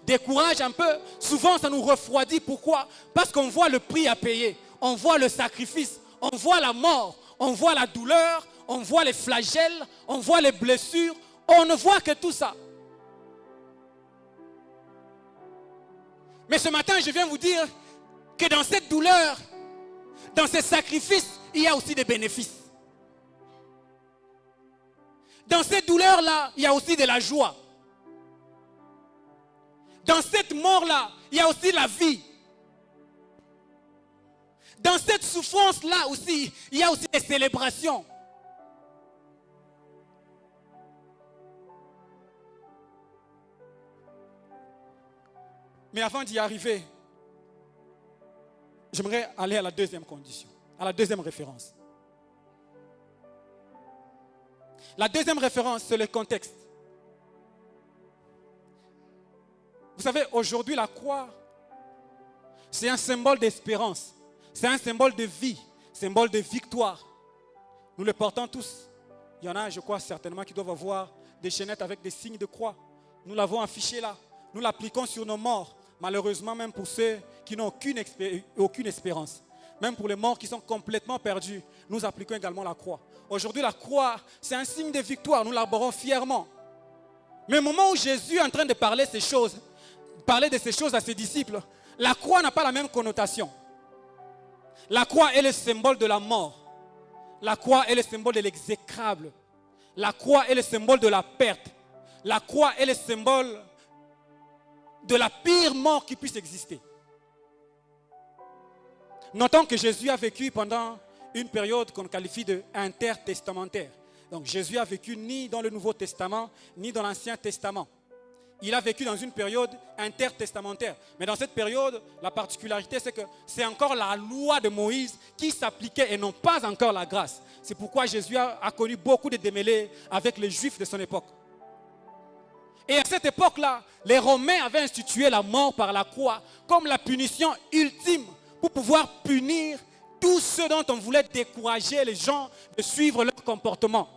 B: décourage un peu, souvent ça nous refroidit. Pourquoi? Parce qu'on voit le prix à payer, on voit le sacrifice, on voit la mort, on voit la douleur, on voit les flagelles, on voit les blessures, on ne voit que tout ça. Mais ce matin, je viens vous dire que dans cette douleur, dans ces sacrifices, il y a aussi des bénéfices. Dans cette douleur-là, il y a aussi de la joie. Dans cette mort-là, il y a aussi la vie. Dans cette souffrance-là aussi, il y a aussi des célébrations. Mais avant d'y arriver, j'aimerais aller à la deuxième condition, à la deuxième référence. La deuxième référence, c'est le contexte. Vous savez, aujourd'hui, la croix, c'est un symbole d'espérance. C'est un symbole de vie, symbole de victoire. Nous le portons tous. Il y en a, je crois, certainement qui doivent avoir des chaînettes avec des signes de croix. Nous l'avons affiché là. Nous l'appliquons sur nos morts. Malheureusement, même pour ceux qui n'ont aucune espérance. Même pour les morts qui sont complètement perdus, nous appliquons également la croix. Aujourd'hui, la croix, c'est un signe de victoire. Nous l'arborons fièrement. Mais au moment où Jésus est en train de parler ces choses, parlait de ces choses à ses disciples, la croix n'a pas la même connotation. La croix est le symbole de la mort. La croix est le symbole de l'exécrable. La croix est le symbole de la perte. La croix est le symbole de la pire mort qui puisse exister. Notons que Jésus a vécu pendant une période qu'on qualifie de intertestamentaire. Donc Jésus a vécu ni dans le Nouveau Testament, ni dans l'Ancien Testament. Il a vécu dans une période intertestamentaire. Mais dans cette période, la particularité, c'est que c'est encore la loi de Moïse qui s'appliquait et non pas encore la grâce. C'est pourquoi Jésus a connu beaucoup de démêlés avec les Juifs de son époque. Et à cette époque-là, les Romains avaient institué la mort par la croix comme la punition ultime pour pouvoir punir tous ceux dont on voulait décourager les gens de suivre leur comportement.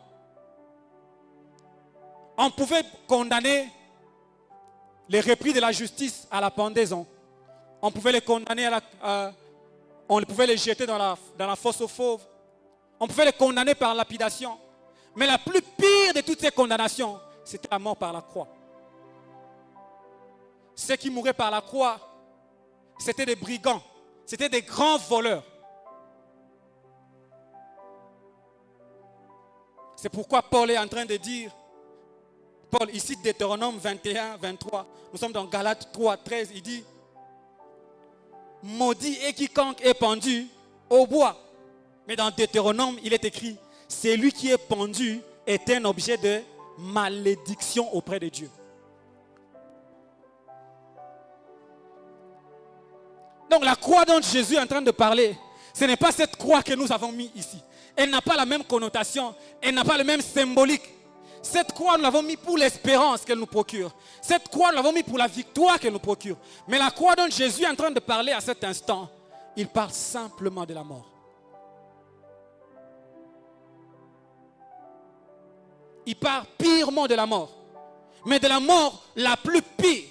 B: On pouvait condamner les repris de la justice à la pendaison. On pouvait les condamner on pouvait les jeter dans la fosse aux fauves. On pouvait les condamner par lapidation. Mais la plus pire de toutes ces condamnations, c'était la mort par la croix. Ceux qui mouraient par la croix, c'était des brigands, c'était des grands voleurs. C'est pourquoi Paul est en train de dire, Paul, ici, Deutéronome 21, 23, nous sommes dans Galates 3, 13, il dit, maudit est quiconque est pendu au bois. Mais dans Deutéronome, il est écrit, celui qui est pendu est un objet de malédiction auprès de Dieu. Donc la croix dont Jésus est en train de parler, ce n'est pas cette croix que nous avons mis ici. Elle n'a pas la même connotation, elle n'a pas le même symbolique. Cette croix, nous l'avons mis pour l'espérance qu'elle nous procure. Cette croix, nous l'avons mis pour la victoire qu'elle nous procure. Mais la croix dont Jésus est en train de parler à cet instant, il parle simplement de la mort. Il parle pirement de la mort. Mais de la mort la plus pire.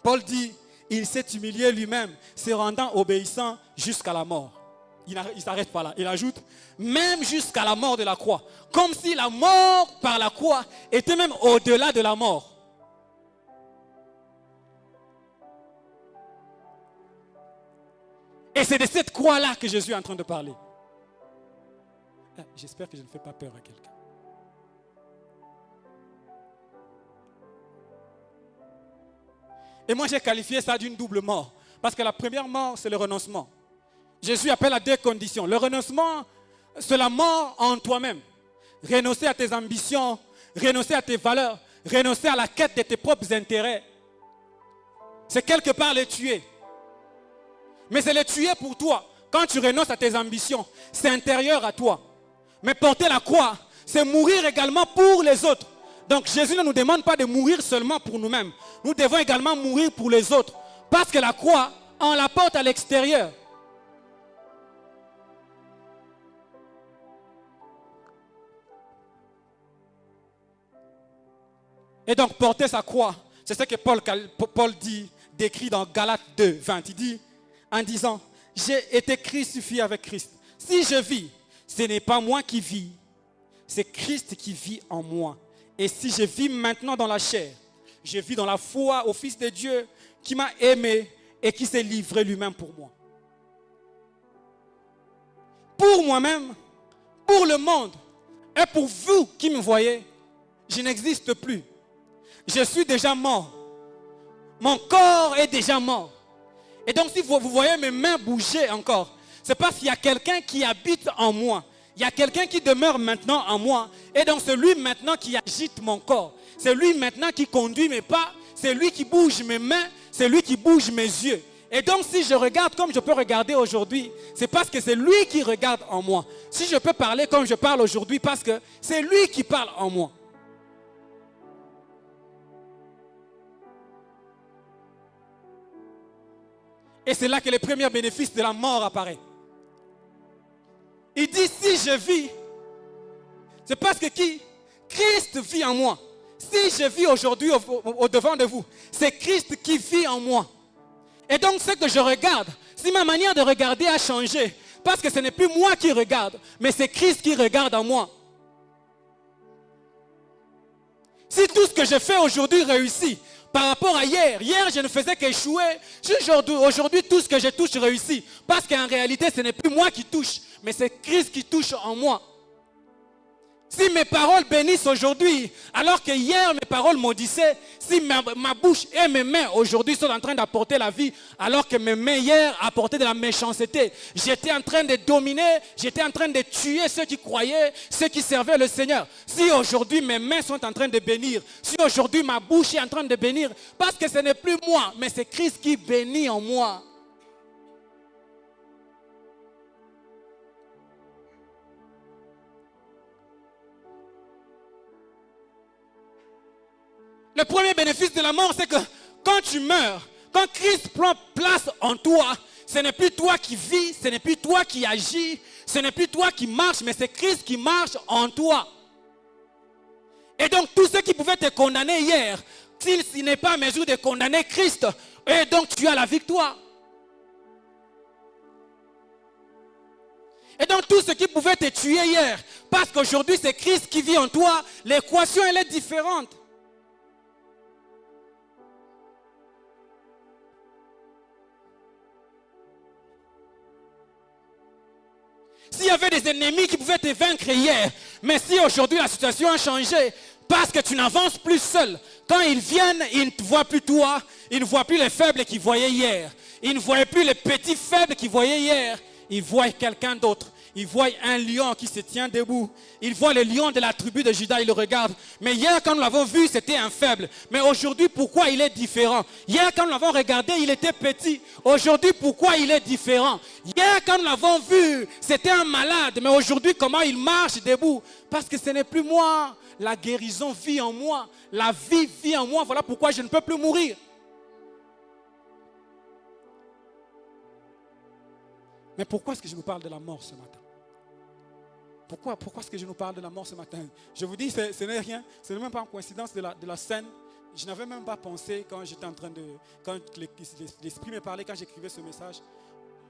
B: Paul dit, il s'est humilié lui-même, se rendant obéissant jusqu'à la mort. Il ne s'arrête pas là. Il ajoute, même jusqu'à la mort de la croix. Comme si la mort par la croix était même au-delà de la mort. Et c'est de cette croix-là que Jésus est en train de parler. J'espère que je ne fais pas peur à quelqu'un. Et moi, j'ai qualifié ça d'une double mort. Parce que la première mort, c'est le renoncement. Jésus appelle à deux conditions. Le renoncement, c'est la mort en toi-même. Renoncer à tes ambitions, renoncer à tes valeurs, renoncer à la quête de tes propres intérêts. C'est quelque part les tuer. Mais c'est les tuer pour toi. Quand tu renonces à tes ambitions, c'est intérieur à toi. Mais porter la croix, c'est mourir également pour les autres. Donc Jésus ne nous demande pas de mourir seulement pour nous-mêmes. Nous devons également mourir pour les autres. Parce que la croix, on la porte à l'extérieur. Et donc porter sa croix, c'est ce que Paul décrit dans Galates 2, 20. Il dit, en disant, j'ai été crucifié avec Christ. Si je vis, ce n'est pas moi qui vis, c'est Christ qui vit en moi. Et si je vis maintenant dans la chair, je vis dans la foi au Fils de Dieu qui m'a aimé et qui s'est livré lui-même pour moi. Pour moi-même, pour le monde et pour vous qui me voyez, je n'existe plus. Je suis déjà mort. Mon corps est déjà mort. Et donc si vous voyez mes mains bouger encore, c'est parce qu'il y a quelqu'un qui habite en moi. Il y a quelqu'un qui demeure maintenant en moi. Et donc c'est lui maintenant qui agite mon corps. C'est lui maintenant qui conduit mes pas. C'est lui qui bouge mes mains. C'est lui qui bouge mes yeux. Et donc si je regarde comme je peux regarder aujourd'hui, c'est parce que c'est lui qui regarde en moi. Si je peux parler comme je parle aujourd'hui, parce que c'est lui qui parle en moi. Et c'est là que le premier bénéfice de la mort apparaît. Il dit, si je vis, c'est parce que Christ vit en moi. Si je vis aujourd'hui au devant de vous, c'est Christ qui vit en moi. Et donc ce que je regarde, si ma manière de regarder a changé, parce que ce n'est plus moi qui regarde, mais c'est Christ qui regarde en moi. Si tout ce que je fais aujourd'hui réussit, Par rapport à hier, je ne faisais qu'échouer. Aujourd'hui, tout ce que je touche réussit. Parce qu'en réalité, ce n'est plus moi qui touche, mais c'est Christ qui touche en moi. Si mes paroles bénissent aujourd'hui, alors que hier mes paroles maudissaient, si ma bouche et mes mains aujourd'hui sont en train d'apporter la vie, alors que mes mains hier apportaient de la méchanceté, j'étais en train de dominer, j'étais en train de tuer ceux qui croyaient, ceux qui servaient le Seigneur. Si aujourd'hui mes mains sont en train de bénir, si aujourd'hui ma bouche est en train de bénir, parce que ce n'est plus moi, mais c'est Christ qui bénit en moi. Le premier bénéfice de la mort, c'est que quand tu meurs, quand Christ prend place en toi, ce n'est plus toi qui vis, ce n'est plus toi qui agis, ce n'est plus toi qui marches, mais c'est Christ qui marche en toi. Et donc, tous ceux qui pouvaient te condamner hier, s'il n'est pas en mesure de condamner Christ, et donc tu as la victoire. Et donc, tout ce qui pouvait te tuer hier, parce qu'aujourd'hui c'est Christ qui vit en toi, l'équation elle est différente. S'il y avait des ennemis qui pouvaient te vaincre hier, mais si aujourd'hui la situation a changé, parce que tu n'avances plus seul, quand ils viennent, ils ne voient plus toi, ils ne voient plus les faibles qu'ils voyaient hier, ils ne voient plus les petits faibles qu'ils voyaient hier, ils voient quelqu'un d'autre. Ils voient un lion qui se tient debout. Ils voient le lion de la tribu de Juda, ils le regardent. Mais hier, quand nous l'avons vu, c'était un faible. Mais aujourd'hui, pourquoi il est différent? Hier, quand nous l'avons regardé, il était petit. Aujourd'hui, pourquoi il est différent? Hier, quand nous l'avons vu, c'était un malade. Mais aujourd'hui, comment il marche debout? Parce que ce n'est plus moi. La guérison vit en moi. La vie vit en moi. Voilà pourquoi je ne peux plus mourir. Mais pourquoi est-ce que je vous parle de la mort ce matin? Pourquoi est-ce que je nous parle de la mort ce matin? Je vous dis, ce n'est rien, ce n'est même pas une coïncidence de la scène. Je n'avais même pas pensé quand j'étais en train de... Quand l'Esprit me parlait, quand j'écrivais ce message,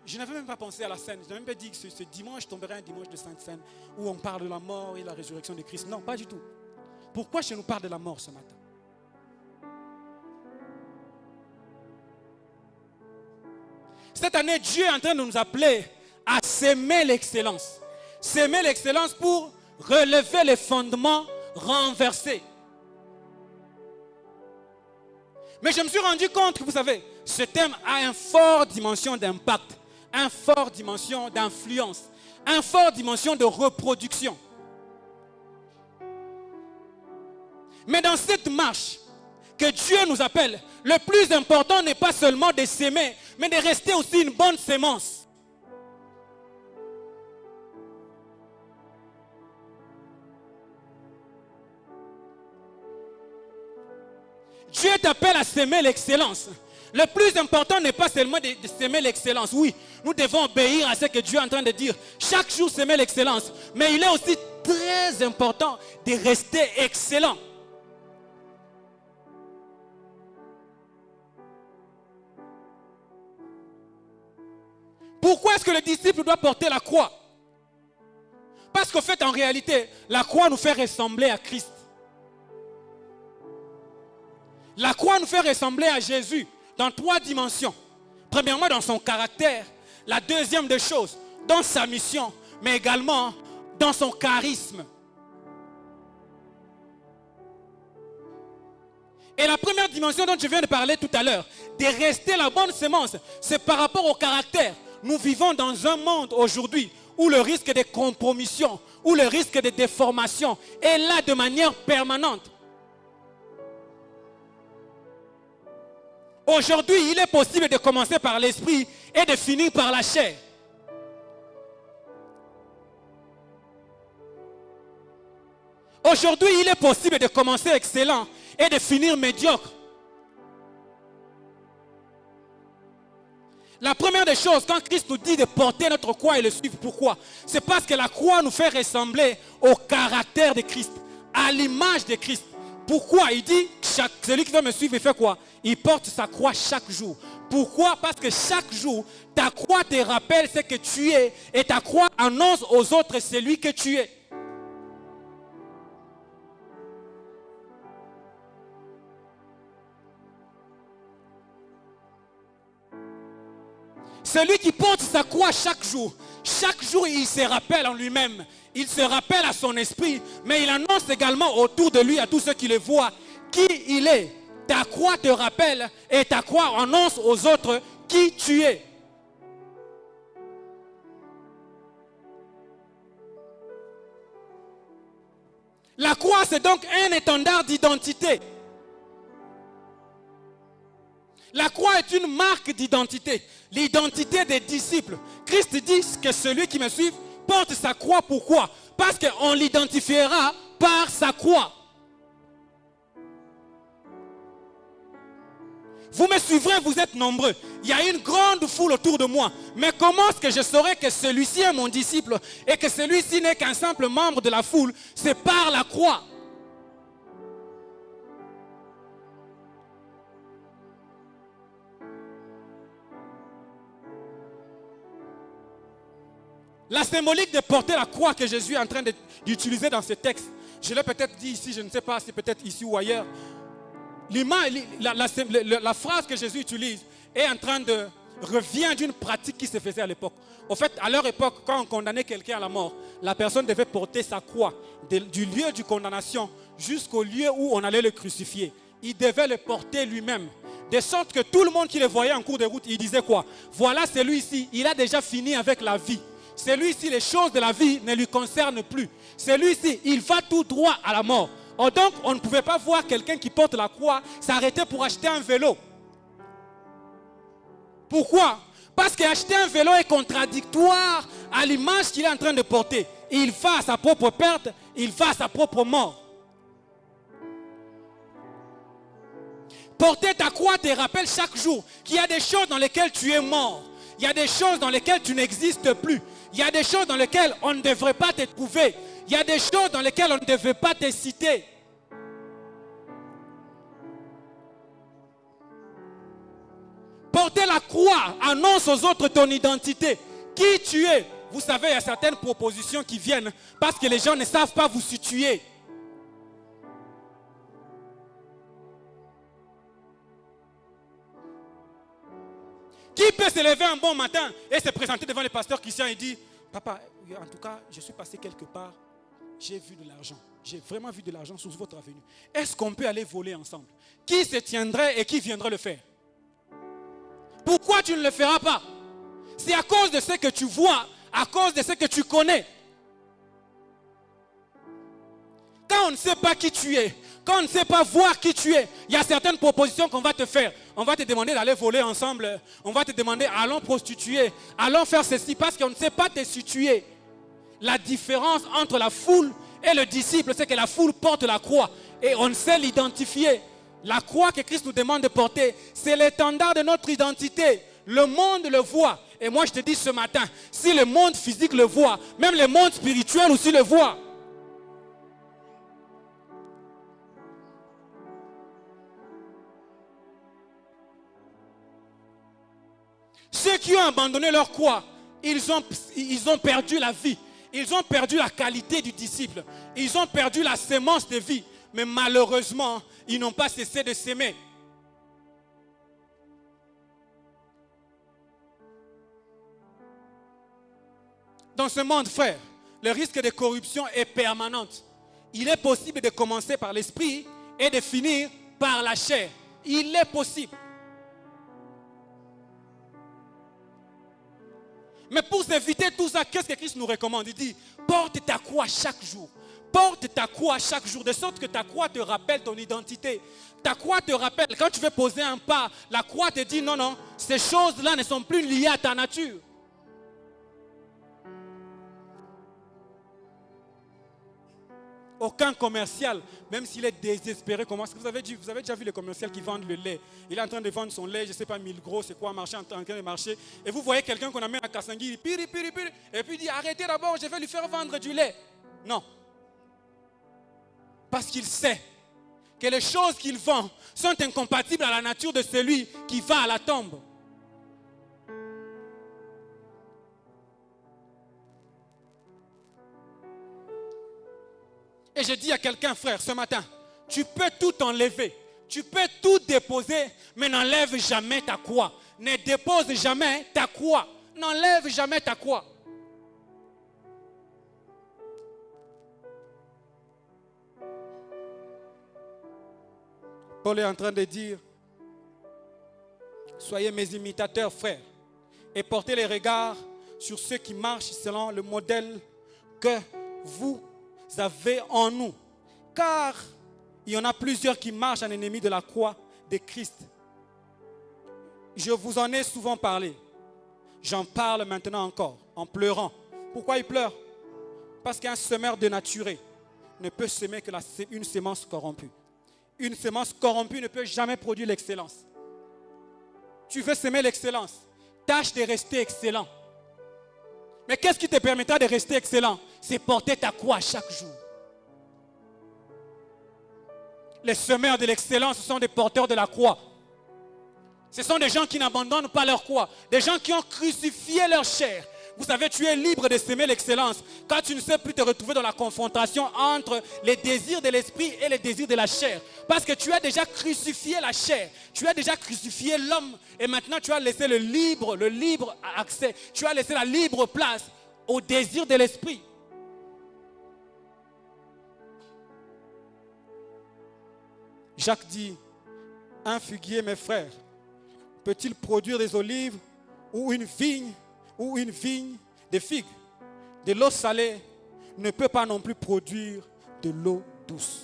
B: je n'avais même pas pensé à la scène. Je n'avais même pas dit que ce dimanche tomberait un dimanche de Sainte Seine où on parle de la mort et la résurrection de Christ. Non, pas du tout. Pourquoi je nous parle de la mort ce matin? Cette année, Dieu est en train de nous appeler à s'aimer l'excellence. S'aimer l'excellence pour relever les fondements renversés. Mais je me suis rendu compte que, vous savez, ce thème a une forte dimension d'impact, une forte dimension d'influence, une forte dimension de reproduction. Mais dans cette marche que Dieu nous appelle, le plus important n'est pas seulement de s'aimer, mais de rester aussi une bonne sémence. Dieu t'appelle à s'aimer l'excellence. Le plus important n'est pas seulement de s'aimer l'excellence. Oui, nous devons obéir à ce que Dieu est en train de dire. Chaque jour s'aimer l'excellence. Mais il est aussi très important de rester excellent. Pourquoi est-ce que le disciple doit porter la croix? Parce qu'en fait, en réalité, la croix nous fait ressembler à Christ. La croix nous fait ressembler à Jésus dans 3 dimensions. Premièrement, dans son caractère. La deuxième des choses, dans sa mission, mais également dans son charisme. Et la première dimension dont je viens de parler tout à l'heure, de rester la bonne sémence, c'est par rapport au caractère. Nous vivons dans un monde aujourd'hui où le risque de compromission, où le risque de déformation est là de manière permanente. Aujourd'hui, il est possible de commencer par l'esprit et de finir par la chair. Aujourd'hui, il est possible de commencer excellent et de finir médiocre. La première des choses, quand Christ nous dit de porter notre croix et le suivre, pourquoi? C'est parce que la croix nous fait ressembler au caractère de Christ, à l'image de Christ. Pourquoi? Il dit, celui qui veut me suivre, il fait quoi? Il porte sa croix chaque jour. Pourquoi? Parce que chaque jour, ta croix te rappelle ce que tu es et ta croix annonce aux autres celui que tu es. Celui qui porte sa croix chaque jour, il se rappelle en lui-même, il se rappelle à son esprit, mais il annonce également autour de lui, à tous ceux qui le voient, qui il est. Ta croix te rappelle et ta croix annonce aux autres qui tu es. La croix, c'est donc un étendard d'identité. La croix est une marque d'identité, l'identité des disciples. Christ dit que celui qui me suit porte sa croix. Pourquoi? Parce qu'on l'identifiera par sa croix. Vous me suivrez, vous êtes nombreux. Il y a une grande foule autour de moi. Mais comment est-ce que je saurais que celui-ci est mon disciple et que celui-ci n'est qu'un simple membre de la foule? C'est par la croix. La symbolique de porter la croix que Jésus est en train d'utiliser dans ce texte, je l'ai peut-être dit ici, je ne sais pas si peut-être ici ou ailleurs. La phrase que Jésus utilise revient d'une pratique qui se faisait à l'époque. Au fait, à leur époque, quand on condamnait quelqu'un à la mort, la personne devait porter sa croix du lieu de condamnation jusqu'au lieu où on allait le crucifier. Il devait le porter lui-même. De sorte que tout le monde qui le voyait en cours de route, il disait quoi? Voilà celui-ci, il a déjà fini avec la vie. Celui-ci, les choses de la vie ne lui concernent plus. Celui-ci, il va tout droit à la mort. Donc, on ne pouvait pas voir quelqu'un qui porte la croix s'arrêter pour acheter un vélo. Pourquoi? Parce qu'acheter un vélo est contradictoire à l'image qu'il est en train de porter. Il va à sa propre perte, il va à sa propre mort. Porter ta croix te rappelle chaque jour qu'il y a des choses dans lesquelles tu es mort. Il y a des choses dans lesquelles tu n'existes plus. Il y a des choses dans lesquelles on ne devrait pas te trouver. Il y a des choses dans lesquelles on ne devrait pas te citer. Porter la croix annonce aux autres ton identité. Qui tu es? Vous savez, il y a certaines propositions qui viennent parce que les gens ne savent pas vous situer. Qui peut se lever un bon matin et se présenter devant le pasteur Christian et dire: papa, en tout cas, je suis passé quelque part, j'ai vu de l'argent. J'ai vraiment vu de l'argent sur votre avenue. Est-ce qu'on peut aller voler ensemble? Qui se tiendrait et qui viendrait le faire? Pourquoi tu ne le feras pas? C'est à cause de ce que tu vois, à cause de ce que tu connais. Quand on ne sait pas qui tu es, quand on ne sait pas voir qui tu es, il y a certaines propositions qu'on va te faire. On va te demander d'aller voler ensemble. On va te demander: allons prostituer, allons faire ceci, parce qu'on ne sait pas te situer. La différence entre la foule et le disciple, c'est que la foule porte la croix et on sait l'identifier. La croix que Christ nous demande de porter, c'est l'étendard de notre identité. Le monde le voit. Et moi je te dis ce matin, si le monde physique le voit, même le monde spirituel aussi le voit. Ceux qui ont abandonné leur croix, ils ont perdu la vie. Ils ont perdu la qualité du disciple. Ils ont perdu la sémence de vie. Mais malheureusement, ils n'ont pas cessé de s'aimer. Dans ce monde, frère, le risque de corruption est permanent. Il est possible de commencer par l'esprit et de finir par la chair. Il est possible. Mais pour éviter tout ça, qu'est-ce que Christ nous recommande? Il dit: porte ta croix chaque jour. Porte ta croix chaque jour, de sorte que ta croix te rappelle ton identité. Ta croix te rappelle, quand tu veux poser un pas, la croix te dit: non, non, ces choses-là ne sont plus liées à ta nature. Aucun commercial, même s'il est désespéré, comment est-ce que vous avez déjà vu les commerciaux qui vendent le lait? Il est en train de vendre son lait, je ne sais pas, 1000 gros, c'est quoi, marché en train de marcher. Et vous voyez quelqu'un qu'on amène à Kassangui, piri, et puis il dit: arrêtez d'abord, je vais lui faire vendre du lait. Non. Parce qu'il sait que les choses qu'il vend sont incompatibles à la nature de celui qui va à la tombe. Et je dis à quelqu'un: frère, ce matin, tu peux tout enlever, tu peux tout déposer, mais n'enlève jamais ta croix. ne dépose jamais ta croix. N'enlève jamais ta croix. Paul est en train de dire, soyez mes imitateurs, frères, et portez les regards sur ceux qui marchent selon le modèle que vous avez en nous. Car il y en a plusieurs qui marchent en ennemis de la croix de Christ. Je vous en ai souvent parlé. J'en parle maintenant encore, en pleurant. Pourquoi il pleure? Parce qu'un semeur dénaturé ne peut semer que une semence corrompue. Une semence corrompue ne peut jamais produire l'excellence. Tu veux semer l'excellence, tâche de rester excellent. Mais qu'est-ce qui te permettra de rester excellent? C'est porter ta croix chaque jour. Les semeurs de l'excellence sont des porteurs de la croix. Ce sont des gens qui n'abandonnent pas leur croix. Des gens qui ont crucifié leur chair. Vous savez, tu es libre de semer l'excellence quand tu ne sais plus te retrouver dans la confrontation entre les désirs de l'esprit et les désirs de la chair. Parce que tu as déjà crucifié la chair. Tu as déjà crucifié l'homme. Et maintenant, tu as laissé le libre accès. Tu as laissé la libre place au désir de l'esprit. Jacques dit, un figuier, mes frères, peut-il produire des olives ou une vigne de figues? De l'eau salée ne peut pas non plus produire de l'eau douce.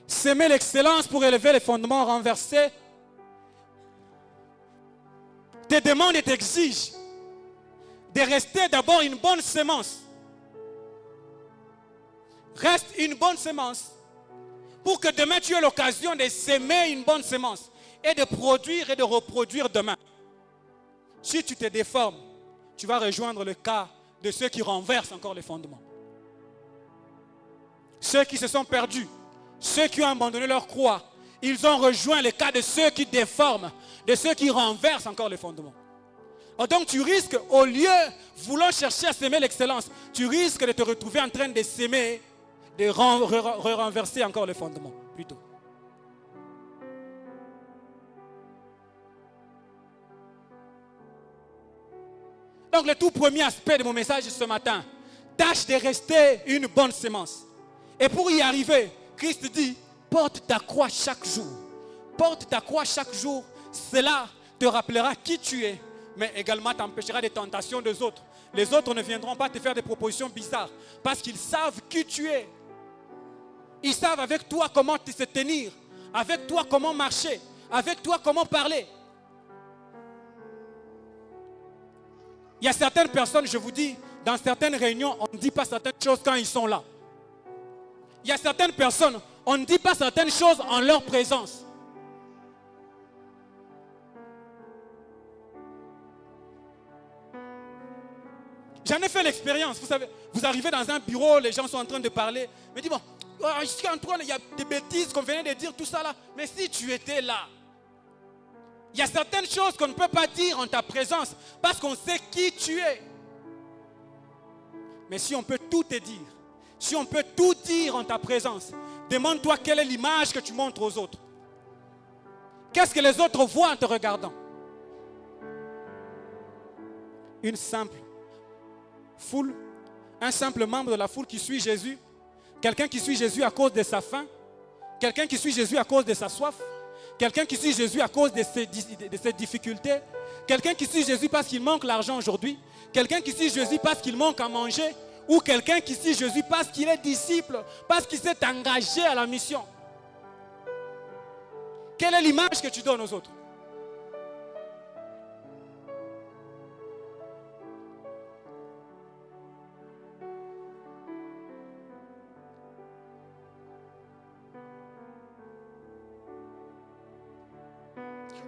B: Semer l'excellence pour élever les fondements renversés te demande et t'exige de rester d'abord une bonne semence. Reste une bonne semence pour que demain tu aies l'occasion de semer une bonne semence et de produire et de reproduire demain. Si tu te déformes, tu vas rejoindre le cas de ceux qui renversent encore les fondements. Ceux qui se sont perdus, ceux qui ont abandonné leur croix, ils ont rejoint le cas de ceux qui déforment, de ceux qui renversent encore les fondements. Donc tu risques, au lieu, voulant chercher à semer l'excellence, tu risques de te retrouver en train de semer, de renverser encore les fondements, plutôt. Donc le tout premier aspect de mon message ce matin, tâche de rester une bonne semence. Et pour y arriver, Christ dit, porte ta croix chaque jour. Porte ta croix chaque jour, cela te rappellera qui tu es, mais également t'empêchera des tentations des autres. Les autres ne viendront pas te faire des propositions bizarres, parce qu'ils savent qui tu es. Ils savent avec toi comment se tenir, avec toi comment marcher, avec toi comment parler. Il y a certaines personnes, je vous dis, dans certaines réunions, on ne dit pas certaines choses quand ils sont là. Il y a certaines personnes, on ne dit pas certaines choses en leur présence. J'en ai fait l'expérience, vous savez, vous arrivez dans un bureau, les gens sont en train de parler, mais dis bon, ici Antoine, il y a des bêtises qu'on venait de dire, tout ça là, mais si tu étais là, il y a certaines choses qu'on ne peut pas dire en ta présence parce qu'on sait qui tu es. Mais si on peut tout te dire, si on peut tout dire en ta présence, demande-toi quelle est l'image que tu montres aux autres. Qu'est-ce que les autres voient en te regardant? Une simple foule, un simple membre de la foule qui suit Jésus, quelqu'un qui suit Jésus à cause de sa faim, quelqu'un qui suit Jésus à cause de sa soif, quelqu'un qui suit Jésus à cause de ses difficultés, quelqu'un qui suit Jésus parce qu'il manque l'argent aujourd'hui, quelqu'un qui suit Jésus parce qu'il manque à manger, ou quelqu'un qui suit Jésus parce qu'il est disciple, parce qu'il s'est engagé à la mission. Quelle est l'image que tu donnes aux autres?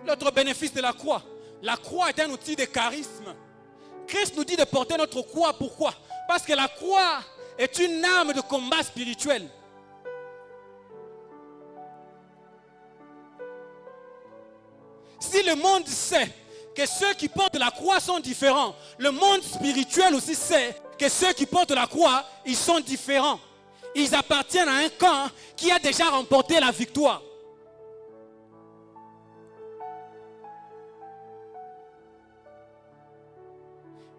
B: L'autre bénéfice de la croix est un outil de charisme. Christ nous dit de porter notre croix. Pourquoi? Parce que la croix est une arme de combat spirituel. Si le monde sait que ceux qui portent la croix sont différents, le monde spirituel aussi sait que ceux qui portent la croix, ils sont différents. Ils appartiennent à un camp qui a déjà remporté la victoire.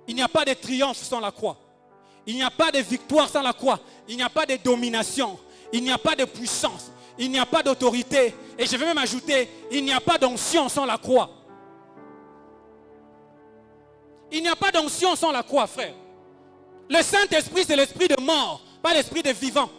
B: Il n'y a pas de triomphe sans la croix. Il n'y a pas de victoire sans la croix. Il n'y a pas de domination. Il n'y a pas de puissance. Il n'y a pas d'autorité. Et je vais même ajouter, il n'y a pas d'onction sans la croix. Il n'y a pas d'onction sans la croix, frère. Le Saint-Esprit, c'est l'esprit de mort, pas l'esprit de vivant.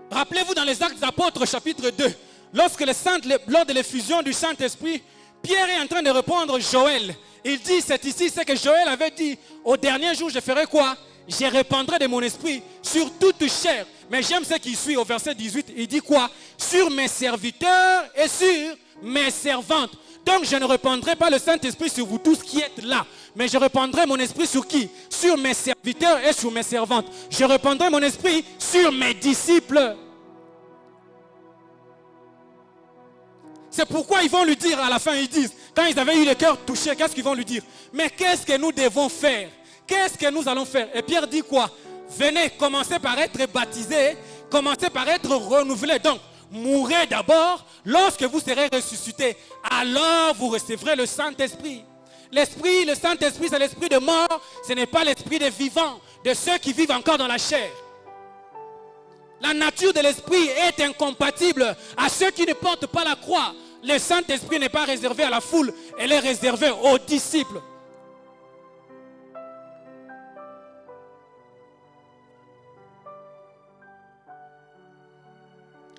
B: Rappelez-vous dans les Actes des Apôtres, chapitre 2, lors de l'effusion du Saint-Esprit, Pierre est en train de répondre Joël. Il dit, c'est ici, c'est que Joël avait dit, au dernier jour, je ferai quoi? Je répandrai de mon esprit sur toute chair. Mais j'aime ce qui suit au verset 18. Il dit quoi? Sur mes serviteurs et sur mes servantes. Donc je ne répandrai pas le Saint-Esprit sur vous tous qui êtes là. Mais je répandrai mon esprit sur qui? Sur mes serviteurs et sur mes servantes. Je répandrai mon esprit sur mes disciples. C'est pourquoi ils vont lui dire à la fin, ils disent, quand ils avaient eu le cœur touché, qu'est-ce qu'ils vont lui dire? Mais qu'est-ce que nous devons faire? Qu'est-ce que nous allons faire? Et Pierre dit quoi? Venez, commencez par être baptisés, commencez par être renouvelés. Donc, mourrez d'abord, lorsque vous serez ressuscités, alors vous recevrez le Saint-Esprit. L'Esprit, le Saint-Esprit, c'est l'esprit de mort, ce n'est pas l'esprit des vivants, de ceux qui vivent encore dans la chair. La nature de l'esprit est incompatible à ceux qui ne portent pas la croix. Le Saint-Esprit n'est pas réservé à la foule, elle est réservée aux disciples.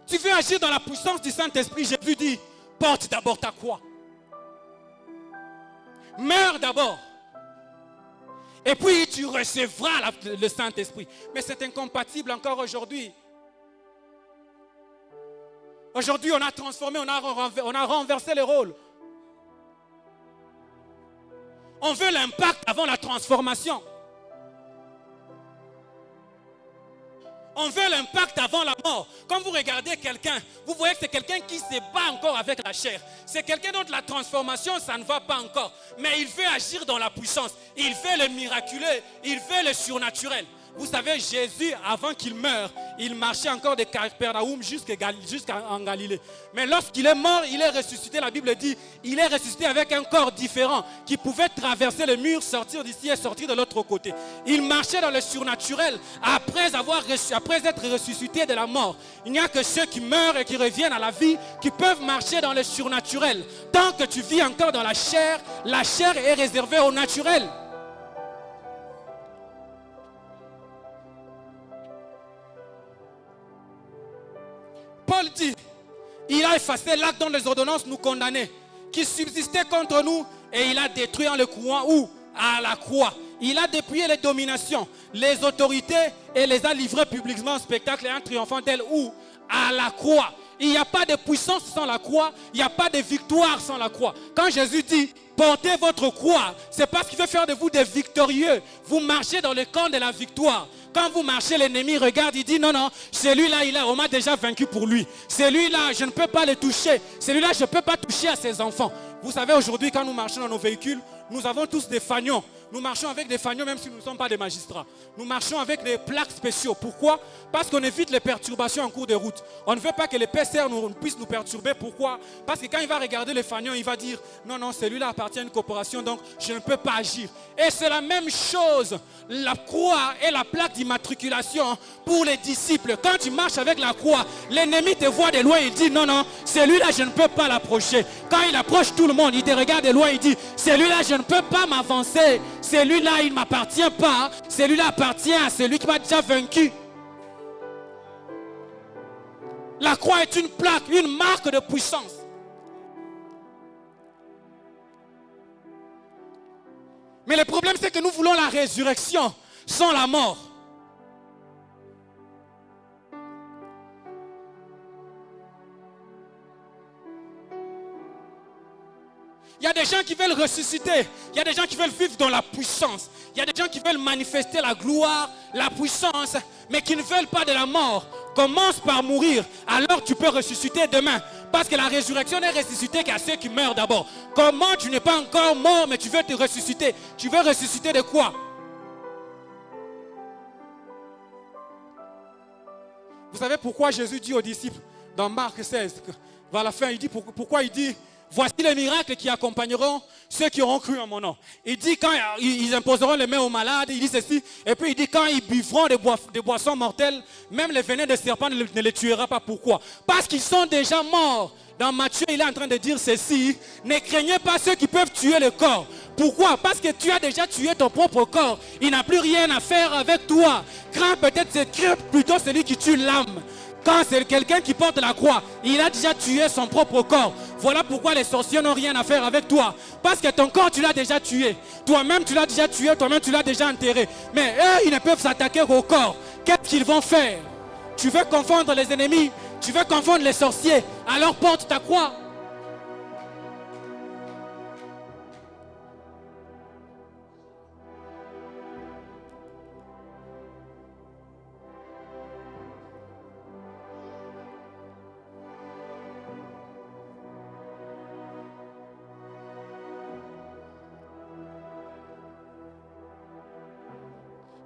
B: Tu veux agir dans la puissance du Saint-Esprit, Jésus dit, porte d'abord ta croix. Meurs d'abord. Et puis tu recevras le Saint-Esprit. Mais c'est incompatible encore aujourd'hui. Aujourd'hui, on a transformé, on a renversé les rôles. On veut l'impact avant la transformation. On veut l'impact avant la mort. Quand vous regardez quelqu'un, vous voyez que c'est quelqu'un qui se bat encore avec la chair. C'est quelqu'un dont la transformation, ça ne va pas encore. Mais il veut agir dans la puissance. Il veut le miraculeux. Il veut le surnaturel. Vous savez, Jésus, avant qu'il meure, il marchait encore de Capernaum jusqu'en Galilée. Mais lorsqu'il est mort, il est ressuscité. La Bible dit, il est ressuscité avec un corps différent qui pouvait traverser le mur, sortir d'ici et sortir de l'autre côté. Il marchait dans le surnaturel après être ressuscité de la mort. Il n'y a que ceux qui meurent et qui reviennent à la vie qui peuvent marcher dans le surnaturel. Tant que tu vis encore dans la chair est réservée au naturel. Paul dit, il a effacé l'acte dont les ordonnances nous condamnaient, qui subsistait contre nous, et il a détruit en le courant où? À la croix. Il a dépouillé les dominations, les autorités, et les a livrées publiquement en spectacle et en triomphant d'elles où? À la croix. Il n'y a pas de puissance sans la croix, il n'y a pas de victoire sans la croix. Quand Jésus dit, portez votre croix, c'est parce qu'il veut faire de vous des victorieux. Vous marchez dans le camp de la victoire. Quand vous marchez, l'ennemi regarde, il dit non, celui-là, on m'a déjà vaincu pour lui. Celui-là, je ne peux pas le toucher. Celui-là, je ne peux pas toucher à ses enfants. Vous savez, aujourd'hui, quand nous marchons dans nos véhicules, nous avons tous des fanions. Nous marchons avec des fanions même si nous ne sommes pas des magistrats. Nous marchons avec des plaques spéciaux. Pourquoi? Parce qu'on évite les perturbations en cours de route. On ne veut pas que les PCR puissent nous perturber. Pourquoi? Parce que quand il va regarder les fanions, il va dire non, celui-là appartient à une corporation, donc je ne peux pas agir. Et c'est la même chose. La croix est la plaque d'immatriculation pour les disciples. Quand tu marches avec la croix, l'ennemi te voit de loin, il dit non, celui-là je ne peux pas l'approcher. Quand il approche tout le monde, il te regarde de loin, il dit celui-là je ne peux pas m'avancer. Celui-là, il ne m'appartient pas. Celui-là appartient à celui qui m'a déjà vaincu. La croix est une plaque, une marque de puissance. Mais le problème, c'est que nous voulons la résurrection sans la mort. Il y a des gens qui veulent ressusciter. Il y a des gens qui veulent vivre dans la puissance. Il y a des gens qui veulent manifester la gloire, la puissance, mais qui ne veulent pas de la mort. Commence par mourir, alors tu peux ressusciter demain. Parce que la résurrection n'est ressuscitée qu'à ceux qui meurent d'abord. Comment tu n'es pas encore mort, mais tu veux te ressusciter? Tu veux ressusciter de quoi? Vous savez pourquoi Jésus dit aux disciples, dans Marc 16, vers la fin, il dit, pourquoi il dit, voici les miracles qui accompagneront ceux qui auront cru en mon nom. Il dit quand ils imposeront les mains aux malades, il dit ceci. Et puis il dit quand ils buvront des boissons mortelles, même les venins de serpents ne les tuera pas. Pourquoi? Parce qu'ils sont déjà morts. Dans Matthieu, il est en train de dire ceci. Ne craignez pas ceux qui peuvent tuer le corps. Pourquoi? Parce que tu as déjà tué ton propre corps. Il n'a plus rien à faire avec toi. Crains plutôt celui qui tue l'âme. Quand c'est quelqu'un qui porte la croix, il a déjà tué son propre corps. Voilà pourquoi les sorciers n'ont rien à faire avec toi. Parce que ton corps, tu l'as déjà tué. Toi-même, tu l'as déjà tué. Toi-même, tu l'as déjà enterré. Mais eux, ils ne peuvent s'attaquer qu'au corps. Qu'est-ce qu'ils vont faire? Tu veux confondre les ennemis? Tu veux confondre les sorciers? Alors porte ta croix.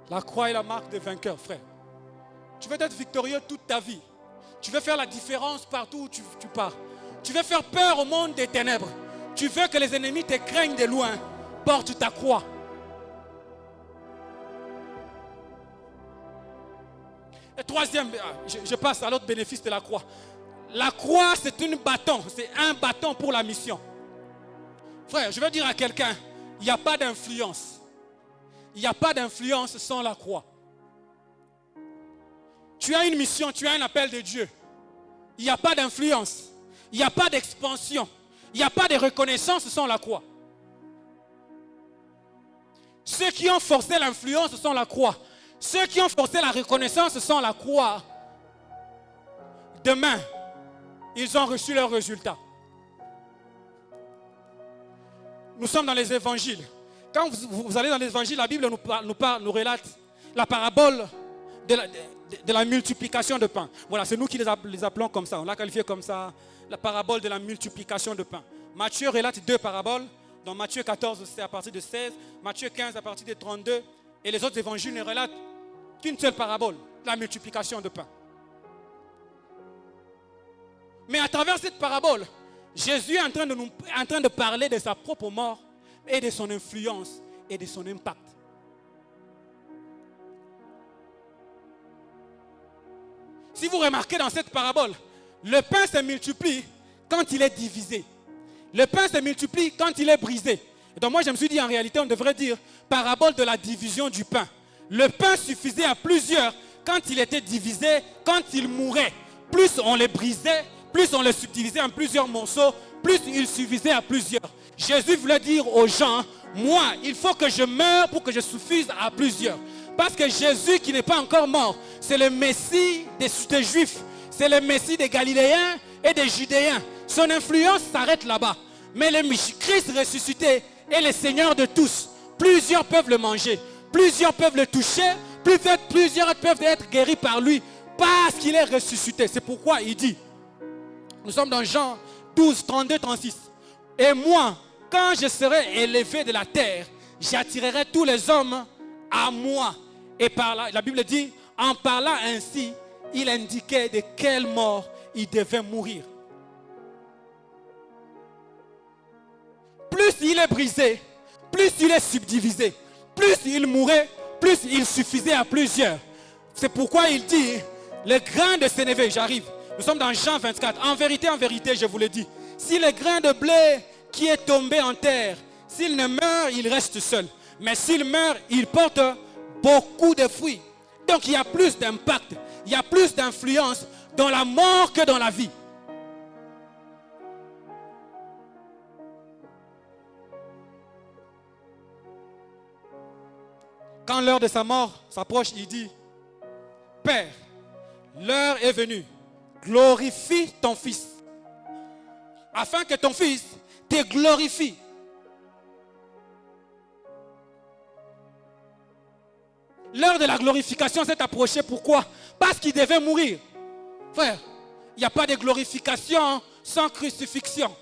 B: La croix est la marque des vainqueurs, frère. Tu veux être victorieux toute ta vie. Tu veux faire la différence partout où tu pars. Tu veux faire peur au monde des ténèbres. Tu veux que les ennemis te craignent de loin. Porte ta croix. Et troisième, je passe à l'autre bénéfice de la croix. La croix, c'est un bâton pour la mission. Frère, je veux dire à quelqu'un, il n'y a pas d'influence. Il n'y a pas d'influence sans la croix. Tu as une mission, tu as un appel de Dieu. Il n'y a pas d'influence. Il n'y a pas d'expansion. Il n'y a pas de reconnaissance sans la croix. Ceux qui ont forcé l'influence sans la croix, ceux qui ont forcé la reconnaissance sans la croix, demain, ils ont reçu leurs résultats. Nous sommes dans les évangiles. Quand vous allez dans l'évangile, la Bible nous relate la parabole de la multiplication de pain. Voilà, c'est nous qui les appelons comme ça. On l'a qualifié comme ça, la parabole de la multiplication de pain. Matthieu relate 2 paraboles. Dans Matthieu 14, c'est à partir de 16. Matthieu 15, à partir de 32. Et les autres évangiles ne relatent qu'une seule parabole, la multiplication de pain. Mais à travers cette parabole, Jésus est en train de parler de sa propre mort et de son influence et de son impact. Si vous remarquez dans cette parabole, le pain se multiplie quand il est divisé. Le pain se multiplie quand il est brisé. Et donc moi je me suis dit en réalité on devrait dire parabole de la division du pain. Le pain suffisait à plusieurs quand il était divisé, quand il mourait. Plus on le brisait, plus on le subdivisait en plusieurs morceaux, plus il suffisait à plusieurs. Jésus voulait dire aux gens, moi, il faut que je meure pour que je suffise à plusieurs. Parce que Jésus qui n'est pas encore mort, c'est le Messie des Juifs, c'est le Messie des Galiléens et des Judéens. Son influence s'arrête là-bas. Mais le Christ ressuscité est le Seigneur de tous. Plusieurs peuvent le manger, plusieurs peuvent le toucher, plusieurs peuvent être guéris par lui parce qu'il est ressuscité. C'est pourquoi il dit, nous sommes dans Jean 12, 32, 36. Et moi, quand je serai élevé de la terre, j'attirerai tous les hommes à moi. Et par là, la Bible dit, en parlant ainsi, il indiquait de quelle mort il devait mourir. Plus il est brisé, plus il est subdivisé, plus il mourait, plus il suffisait à plusieurs. C'est pourquoi il dit, le grain de sénévé, j'arrive. Nous sommes dans Jean 24. En vérité, je vous le dis, si le grain de blé qui est tombé en terre, s'il ne meurt, il reste seul. Mais s'il meurt, il porte beaucoup de fruits. Donc il y a plus d'impact, il y a plus d'influence dans la mort que dans la vie. Quand l'heure de sa mort s'approche, il dit, Père, l'heure est venue, glorifie ton Fils, afin que ton Fils te glorifie. L'heure de la glorification s'est approchée. Pourquoi? Parce qu'il devait mourir. Frère, il n'y a pas de glorification sans crucifixion.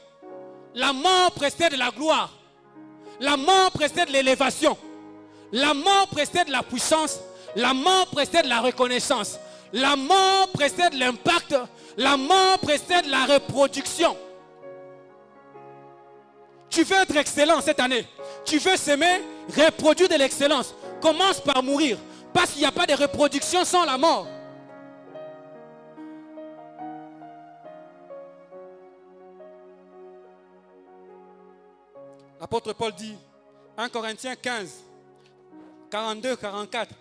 B: La mort précède la gloire. La mort précède l'élévation. La mort précède la puissance. La mort précède la reconnaissance. La mort précède l'impact. La mort précède la reproduction. Tu veux être excellent cette année. Tu veux s'aimer, reproduire de l'excellence. Commence par mourir. Parce qu'il n'y a pas de reproduction sans la mort. L'apôtre Paul dit, 1 Corinthiens 15, 42, 44,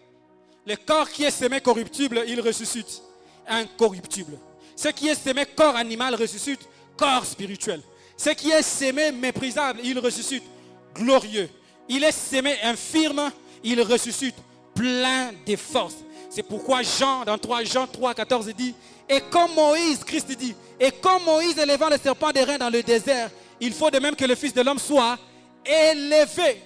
B: le corps qui est sémé corruptible, il ressuscite incorruptible. Ce qui est sémé corps animal ressuscite corps spirituel. Ce qui est sémé méprisable, il ressuscite glorieux. Il est sémé infirme, il ressuscite plein de force. C'est pourquoi dans 3 Jean 3, 14 dit, et comme Moïse, Christ dit, et comme Moïse élevant le serpent des reins dans le désert, il faut de même que le Fils de l'homme soit élevé.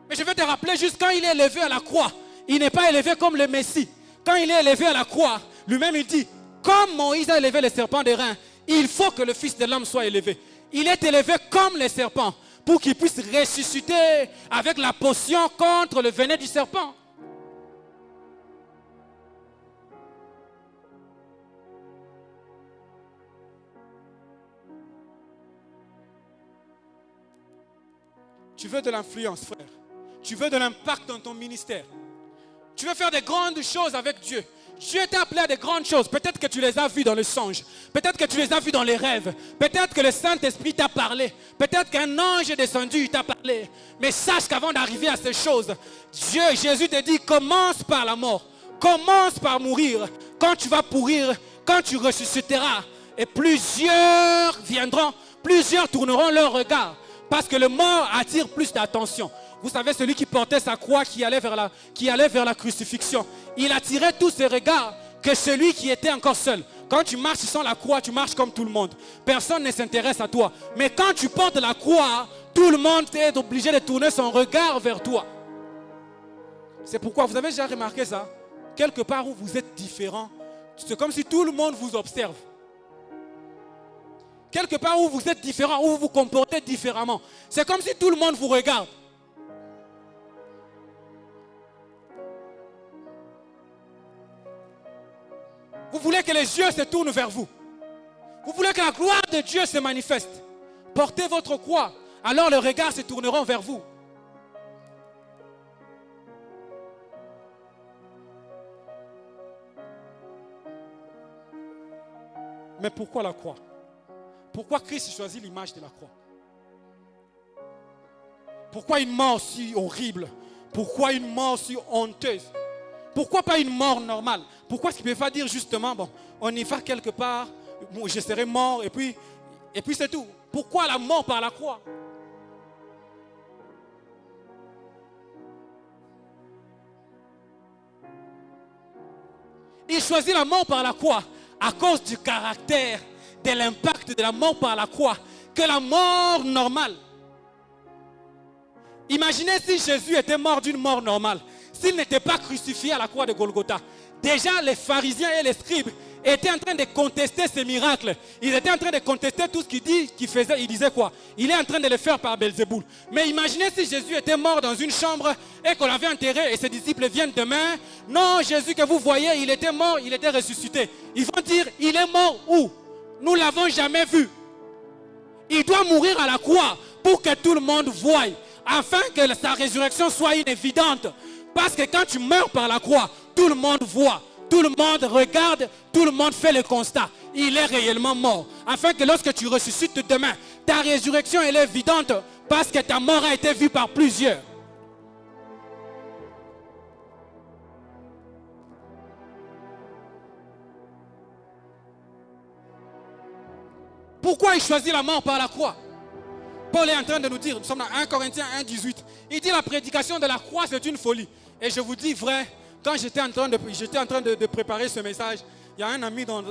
B: Mais je veux te rappeler juste quand il est élevé à la croix, il n'est pas élevé comme le Messie. Quand il est élevé à la croix, lui-même il dit, comme Moïse a élevé le serpent des reins, il faut que le Fils de l'homme soit élevé. Il est élevé comme les serpents pour qu'il puisse ressusciter avec la potion contre le venin du serpent. Tu veux de l'influence, frère. Tu veux de l'impact dans ton ministère. Tu veux faire des grandes choses avec Dieu. Dieu t'a appelé à des grandes choses. Peut-être que tu les as vues dans le songe. Peut-être que tu les as vues dans les rêves. Peut-être que le Saint-Esprit t'a parlé. Peut-être qu'un ange est descendu, il t'a parlé. Mais sache qu'avant d'arriver à ces choses, Jésus te dit, commence par la mort. Commence par mourir. Quand tu vas pourrir, quand tu ressusciteras, et plusieurs viendront, plusieurs tourneront leur regard. Parce que le mort attire plus d'attention. Vous savez, celui qui portait sa croix, qui allait vers la crucifixion, il attirait tous ses regards que celui qui était encore seul. Quand tu marches sans la croix, tu marches comme tout le monde. Personne ne s'intéresse à toi. Mais quand tu portes la croix, tout le monde est obligé de tourner son regard vers toi. C'est pourquoi, vous avez déjà remarqué ça? Quelque part où vous êtes différent, c'est comme si tout le monde vous observe. Quelque part où vous êtes différent, où vous vous comportez différemment. C'est comme si tout le monde vous regarde. Vous voulez que les yeux se tournent vers vous. Vous voulez que la gloire de Dieu se manifeste. Portez votre croix, alors les regards se tourneront vers vous. Mais pourquoi la croix? Pourquoi Christ choisit l'image de la croix? Pourquoi une mort si horrible? Pourquoi une mort si honteuse? Pourquoi pas une mort normale? Pourquoi est-ce qu'il ne peut pas dire justement, bon, on y va quelque part, je serai mort et puis c'est tout? Pourquoi la mort par la croix? Il choisit la mort par la croix à cause du caractère, de l'impact de la mort par la croix, que la mort normale. Imaginez si Jésus était mort d'une mort normale, s'il n'était pas crucifié à la croix de Golgotha. Déjà, les pharisiens et les scribes étaient en train de contester ces miracles. Ils étaient en train de contester tout ce qu'il faisait. Ils disaient quoi? Il est en train de le faire par Belzéboul. Mais imaginez si Jésus était mort dans une chambre et qu'on l'avait enterré et ses disciples viennent demain. Non, Jésus que vous voyez, il était mort, il était ressuscité. Ils vont dire, il est mort où? Nous ne l'avons jamais vu. Il doit mourir à la croix pour que tout le monde voie, afin que sa résurrection soit évidente. Parce que quand tu meurs par la croix, tout le monde voit, tout le monde regarde, tout le monde fait le constat. Il est réellement mort. Afin que lorsque tu ressuscites demain, ta résurrection elle est évidente parce que ta mort a été vue par plusieurs. Pourquoi il choisit la mort par la croix? Paul est en train de nous dire, nous sommes dans 1 Corinthiens 1, 18. Il dit la prédication de la croix c'est une folie. Et je vous dis vrai, quand j'étais en train de préparer ce message, il y a un ami dans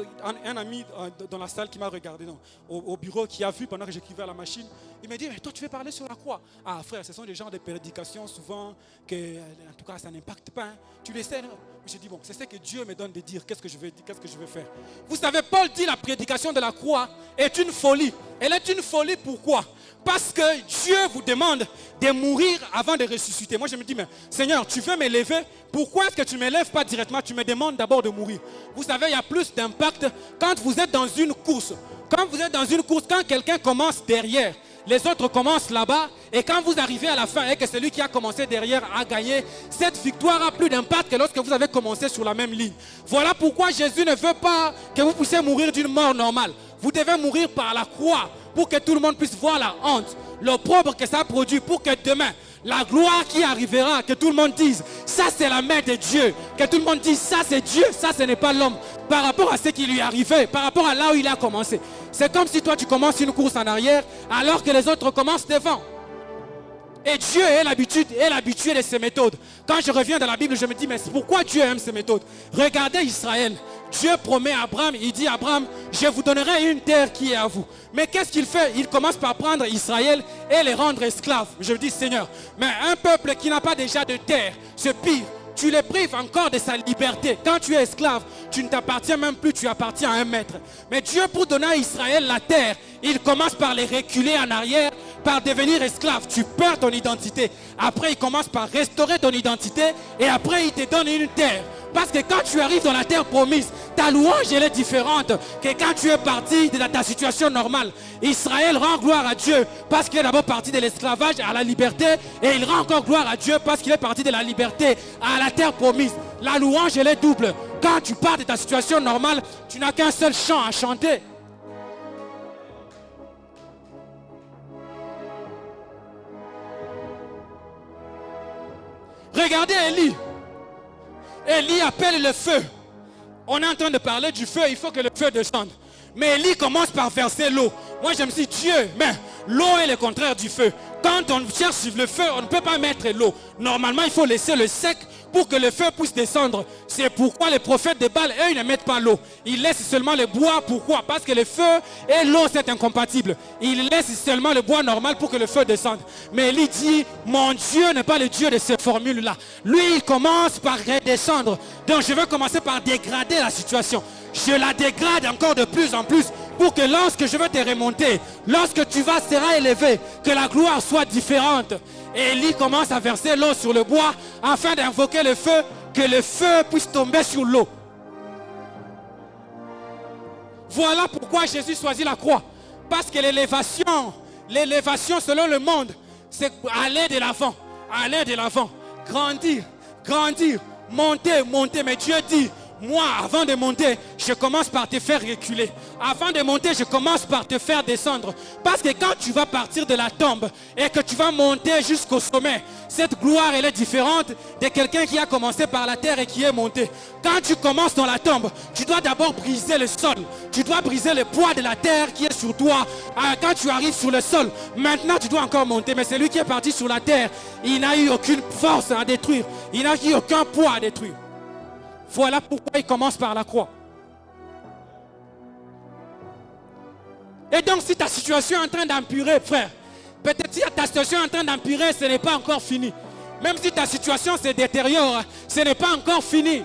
B: la salle qui m'a regardé au bureau, qui a vu pendant que j'écrivais à la machine. Il m'a dit, mais toi tu veux parler sur la croix? Ah frère, ce sont des genres de prédications souvent que, en tout cas, ça n'impacte pas. Hein. Tu le sais, non? J'ai dit, bon, c'est ce que Dieu me donne de dire. Qu'est-ce que je vais faire? Vous savez, Paul dit la prédication de la croix est une folie. Elle est une folie pourquoi? Parce que Dieu vous demande de mourir avant de ressusciter. Moi je me dis, mais Seigneur, tu veux m'élever? Pourquoi est-ce que tu ne m'élèves pas directement? Tu me demandes d'abord de mourir. Vous savez, il y a plus d'impact quand vous êtes dans une course. Quand vous êtes dans une course, quand quelqu'un commence derrière les autres commencent là-bas, et quand vous arrivez à la fin et que celui qui a commencé derrière a gagné, cette victoire a plus d'impact que lorsque vous avez commencé sur la même ligne. Voilà pourquoi Jésus ne veut pas que vous puissiez mourir d'une mort normale. Vous devez mourir par la croix pour que tout le monde puisse voir la honte, l'opprobre que ça produit, pour que demain, la gloire qui arrivera, que tout le monde dise, ça c'est la main de Dieu. Que tout le monde dise, ça c'est Dieu, ça ce n'est pas l'homme. Par rapport à ce qui lui est arrivé, par rapport à là où il a commencé. C'est comme si toi tu commences une course en arrière, alors que les autres commencent devant. Et Dieu est l'habitué de ces méthodes. Quand je reviens dans la Bible, je me dis, mais pourquoi Dieu aime ces méthodes? Regardez Israël. Dieu promet à Abraham, il dit à Abraham, je vous donnerai une terre qui est à vous. Mais qu'est-ce qu'il fait? Il commence par prendre Israël et les rendre esclaves. Je me dis, Seigneur, mais un peuple qui n'a pas déjà de terre, c'est pire. Tu les prives encore de sa liberté. Quand tu es esclave, tu ne t'appartiens même plus, tu appartiens à un maître. Mais Dieu, pour donner à Israël la terre, il commence par les reculer en arrière, par devenir esclave. Tu perds ton identité. Après, il commence par restaurer ton identité et après, il te donne une terre. Parce que quand tu arrives dans la terre promise, ta louange elle est différente que quand tu es parti de ta situation normale. Israël rend gloire à Dieu parce qu'il est d'abord parti de l'esclavage à la liberté, et il rend encore gloire à Dieu parce qu'il est parti de la liberté à la terre promise. La louange elle est double. Quand tu pars de ta situation normale, tu n'as qu'un seul chant à chanter. Regardez Élie. Élie appelle le feu. On est en train de parler du feu, il faut que le feu descende. Mais Élie commence par verser l'eau. Moi je me suis dit, Dieu, mais l'eau est le contraire du feu. Quand on cherche le feu, on ne peut pas mettre l'eau. Normalement, il faut laisser le sec pour que le feu puisse descendre. C'est pourquoi les prophètes de Baal, eux, ils ne mettent pas l'eau. Ils laissent seulement le bois. Pourquoi? Parce que le feu et l'eau, c'est incompatible. Ils laissent seulement le bois normal pour que le feu descende. Mais Élie dit, mon Dieu n'est pas le Dieu de ces formules-là. Lui, il commence par redescendre. Donc, je vais commencer par dégrader la situation. Je la dégrade encore de plus en plus pour que lorsque je vais te remonter, lorsque tu seras élevé, que la gloire soit différente. Et Élie commence à verser l'eau sur le bois afin d'invoquer le feu, que le feu puisse tomber sur l'eau. Voilà pourquoi Jésus choisit la croix. Parce que l'élévation selon le monde, c'est aller de l'avant, grandir, monter. Mais Dieu dit, moi, avant de monter, je commence par te faire reculer. Avant de monter, je commence par te faire descendre. Parce que quand tu vas partir de la tombe et que tu vas monter jusqu'au sommet, cette gloire, elle est différente de quelqu'un qui a commencé par la terre et qui est monté. Quand tu commences dans la tombe, tu dois d'abord briser le sol. Tu dois briser le poids de la terre qui est sur toi. Quand tu arrives sur le sol, maintenant tu dois encore monter. Mais celui qui est parti sur la terre, il n'a eu aucune force à détruire. Il n'a eu aucun poids à détruire. Voilà pourquoi il commence par la croix. Et donc si ta situation est en train d'empirer, frère, peut-être si ta situation est en train d'empirer, ce n'est pas encore fini. Même si ta situation se détériore, ce n'est pas encore fini.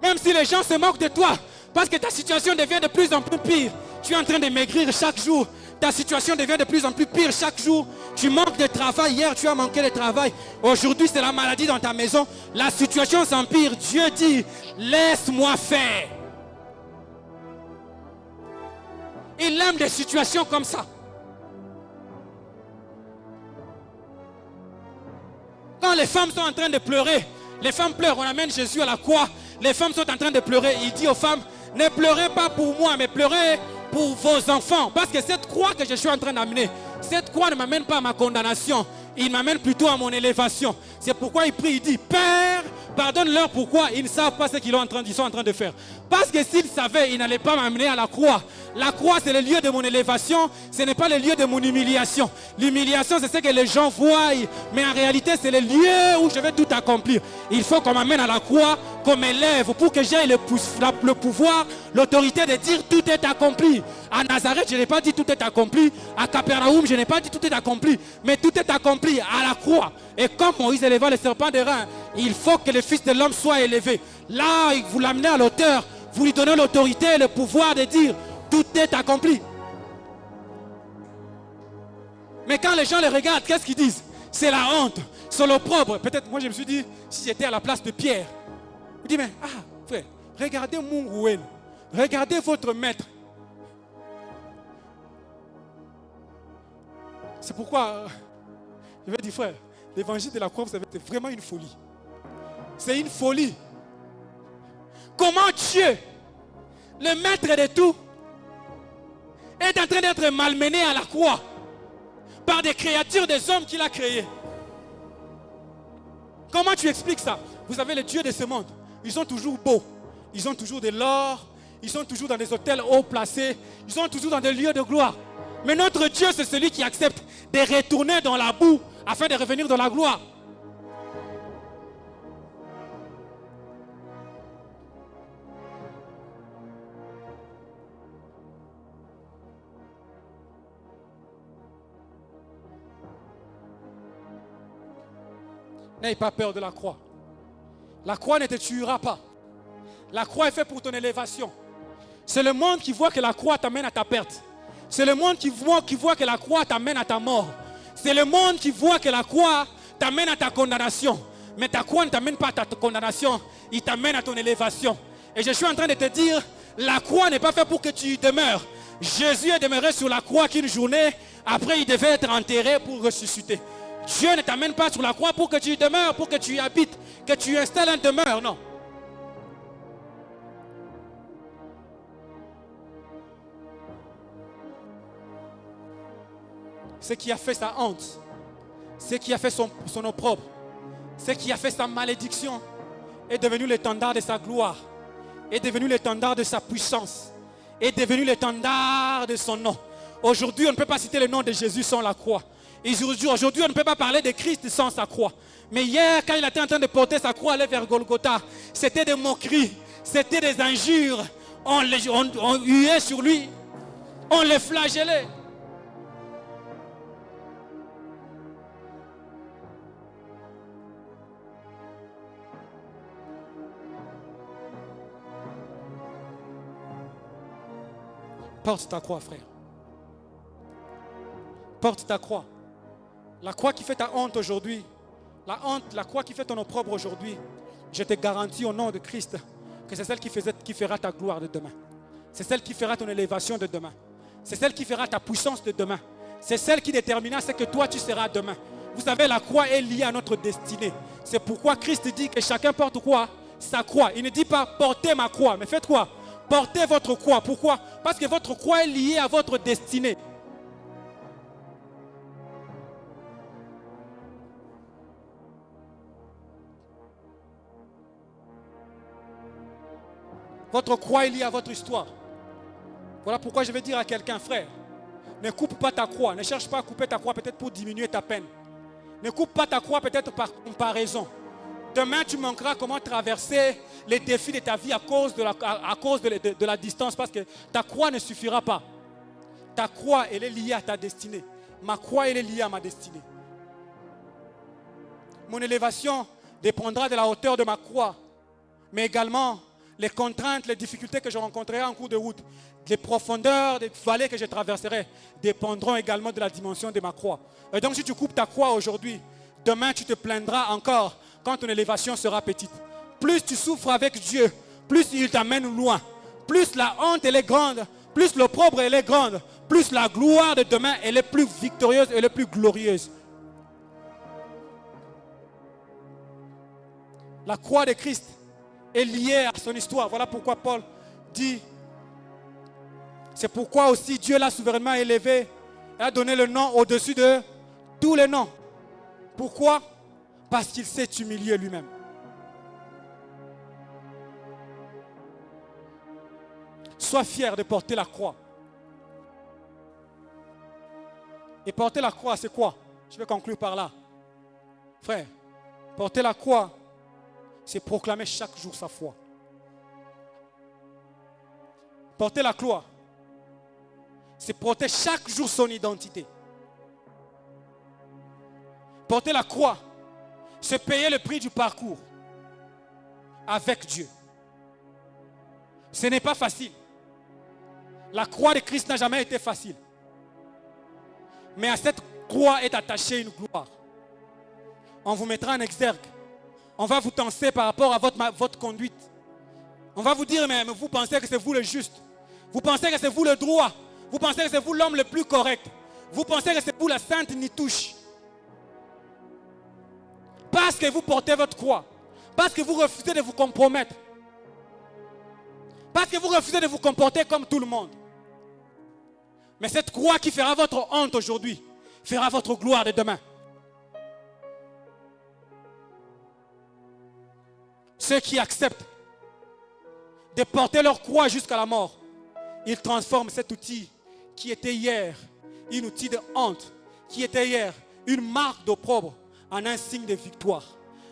B: Même si les gens se moquent de toi, parce que ta situation devient de plus en plus pire, tu es en train de maigrir chaque jour. Ta situation devient de plus en plus pire chaque jour. Tu manques de travail. Hier, tu as manqué de travail. Aujourd'hui, c'est la maladie dans ta maison. La situation s'empire. Dieu dit, laisse-moi faire. Il aime des situations comme ça. Quand les femmes sont en train de pleurer, les femmes pleurent, on amène Jésus à la croix. Les femmes sont en train de pleurer. Il dit aux femmes, ne pleurez pas pour moi, mais pleurez pour vos enfants. Parce que cette croix que je suis en train d'amener, cette croix ne m'amène pas à ma condamnation. Il m'amène plutôt à mon élévation. C'est pourquoi il prie, il dit, Père, pardonne-leur pourquoi ils ne savent pas ce qu'ils sont en train de faire. Parce que s'ils savaient, ils n'allaient pas m'amener à la croix. La croix, c'est le lieu de mon élévation. Ce n'est pas le lieu de mon humiliation. L'humiliation, c'est ce que les gens voient. Mais en réalité, c'est le lieu où je vais tout accomplir. Il faut qu'on m'amène à la croix, qu'on m'élève pour que j'aie le pouvoir, l'autorité de dire tout est accompli. À Nazareth, je n'ai pas dit tout est accompli. À Capernaum, je n'ai pas dit tout est accompli. Mais tout est accompli à la croix. Et comme Moïse éleva le serpent de rein, il faut que le Fils de l'homme soit élevé. Là, vous l'amenez à l'auteur. Vous lui donnez l'autorité et le pouvoir de dire tout est accompli. Mais quand les gens le regardent, qu'est-ce qu'ils disent? C'est la honte, c'est l'opprobre. Peut-être moi je me suis dit, si j'étais à la place de Pierre, je me dis, mais frère, regardez Munguel. Regardez votre maître. C'est pourquoi, je vais dire, frère, l'évangile de la croix, vous savez, c'est vraiment une folie. C'est une folie. Comment Dieu, le maître de tout, est en train d'être malmené à la croix par des créatures des hommes qu'il a créés. Comment tu expliques ça? Vous savez, les dieux de ce monde, ils sont toujours beaux. Ils ont toujours de l'or. Ils sont toujours dans des hôtels haut placés. Ils sont toujours dans des lieux de gloire. Mais notre Dieu, c'est celui qui accepte de retourner dans la boue afin de revenir dans la gloire. N'aie pas peur de la croix. La croix ne te tuera pas. La croix est faite pour ton élévation. C'est le monde qui voit que la croix t'amène à ta perte. C'est le monde qui voit que la croix t'amène à ta mort. C'est le monde qui voit que la croix t'amène à ta condamnation. Mais ta croix ne t'amène pas à ta condamnation. Il t'amène à ton élévation. Et je suis en train de te dire, la croix n'est pas faite pour que tu y demeures. Jésus est demeuré sur la croix qu'une journée. Après, il devait être enterré pour ressusciter. Dieu ne t'amène pas sur la croix pour que tu y demeures, pour que tu y habites, que tu y installes une demeure. Non. Ce qui a fait sa honte, ce qui a fait son opprobre, ce qui a fait sa malédiction est devenu l'étendard de sa gloire, est devenu l'étendard de sa puissance, est devenu l'étendard de son nom. Aujourd'hui, on ne peut pas citer le nom de Jésus sans la croix. Aujourd'hui, on ne peut pas parler de Christ sans sa croix. Mais hier, quand il était en train de porter sa croix, aller vers Golgotha, c'était des moqueries, c'était des injures. On huait sur lui, on le flagellait. Porte ta croix, frère. Porte ta croix. La croix qui fait ta honte aujourd'hui, la croix qui fait ton opprobre aujourd'hui, je te garantis au nom de Christ que c'est celle qui fera ta gloire de demain. C'est celle qui fera ton élévation de demain. C'est celle qui fera ta puissance de demain. C'est celle qui déterminera ce que toi tu seras demain. Vous savez, la croix est liée à notre destinée. C'est pourquoi Christ dit que chacun porte quoi? Sa croix. Il ne dit pas portez ma croix, mais faites quoi? Portez votre croix. Pourquoi? Parce que votre croix est liée à votre destinée. Votre croix est liée à votre histoire. Voilà pourquoi je vais dire à quelqu'un, frère, ne coupe pas ta croix. Ne cherche pas à couper ta croix peut-être pour diminuer ta peine. Ne coupe pas ta croix peut-être par comparaison. Demain, tu manqueras comment traverser les défis de ta vie à cause de la distance, parce que ta croix ne suffira pas. Ta croix, elle est liée à ta destinée. Ma croix, elle est liée à ma destinée. Mon élévation dépendra de la hauteur de ma croix, mais également les contraintes, les difficultés que je rencontrerai en cours de route, les profondeurs des vallées que je traverserai dépendront également de la dimension de ma croix. Et donc si tu coupes ta croix aujourd'hui, demain tu te plaindras encore quand ton élévation sera petite. Plus tu souffres avec Dieu, plus il t'amène loin. Plus la honte elle est grande, plus l'opprobre elle est grande, plus la gloire de demain elle est plus victorieuse et elle est plus glorieuse. La croix de Christ est liée à son histoire. Voilà pourquoi Paul dit, c'est pourquoi aussi Dieu l'a souverainement élevé et a donné le nom au-dessus de tous les noms. Pourquoi? Parce qu'il s'est humilié lui-même. Sois fier de porter la croix. Et porter la croix, c'est quoi? Je vais conclure par là. Frère, porter la croix, c'est proclamer chaque jour sa foi. Porter la croix, c'est porter chaque jour son identité. Porter la croix, c'est payer le prix du parcours avec Dieu. Ce n'est pas facile. La croix de Christ n'a jamais été facile. Mais à cette croix est attachée une gloire. On vous mettra en exergue. On va vous tenser par rapport à votre conduite. On va vous dire, mais vous pensez que c'est vous le juste. Vous pensez que c'est vous le droit. Vous pensez que c'est vous l'homme le plus correct. Vous pensez que c'est vous la sainte Nitouche. Parce que vous portez votre croix. Parce que vous refusez de vous compromettre. Parce que vous refusez de vous comporter comme tout le monde. Mais cette croix qui fera votre honte aujourd'hui, fera votre gloire de demain. Ceux qui acceptent de porter leur croix jusqu'à la mort, ils transforment cet outil qui était hier un outil de honte, qui était hier une marque d'opprobre, en un signe de victoire,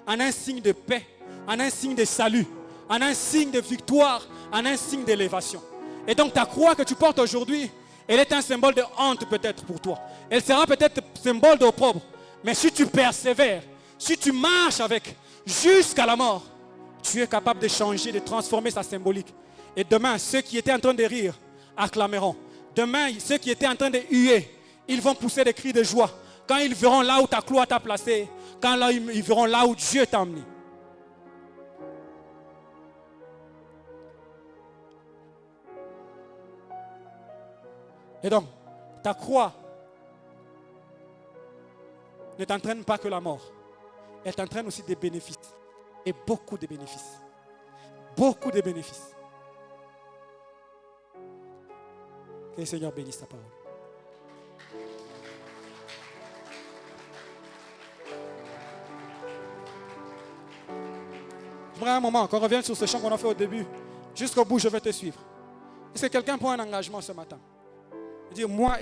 B: en un signe de paix, en un signe de salut, en un signe de victoire, en un signe d'élévation. Et donc ta croix que tu portes aujourd'hui, elle est un symbole de honte peut-être pour toi. Elle sera peut-être symbole d'opprobre. Mais si tu persévères, si tu marches avec jusqu'à la mort, tu es capable de changer, de transformer sa symbolique. Et demain, ceux qui étaient en train de rire acclameront. Demain, ceux qui étaient en train de huer, ils vont pousser des cris de joie. Quand ils verront là où ta croix t'a placé, quand là, ils verront là où Dieu t'a emmené. Et donc, ta croix ne t'entraîne pas que la mort. Elle t'entraîne aussi des bénéfices. Et beaucoup de bénéfices. Beaucoup de bénéfices. Que le Seigneur bénisse ta parole. J'aimerais un moment qu'on revienne sur ce chant qu'on a fait au début. Jusqu'au bout, je vais te suivre. Est-ce que quelqu'un prend un engagement ce matin? Dire, moi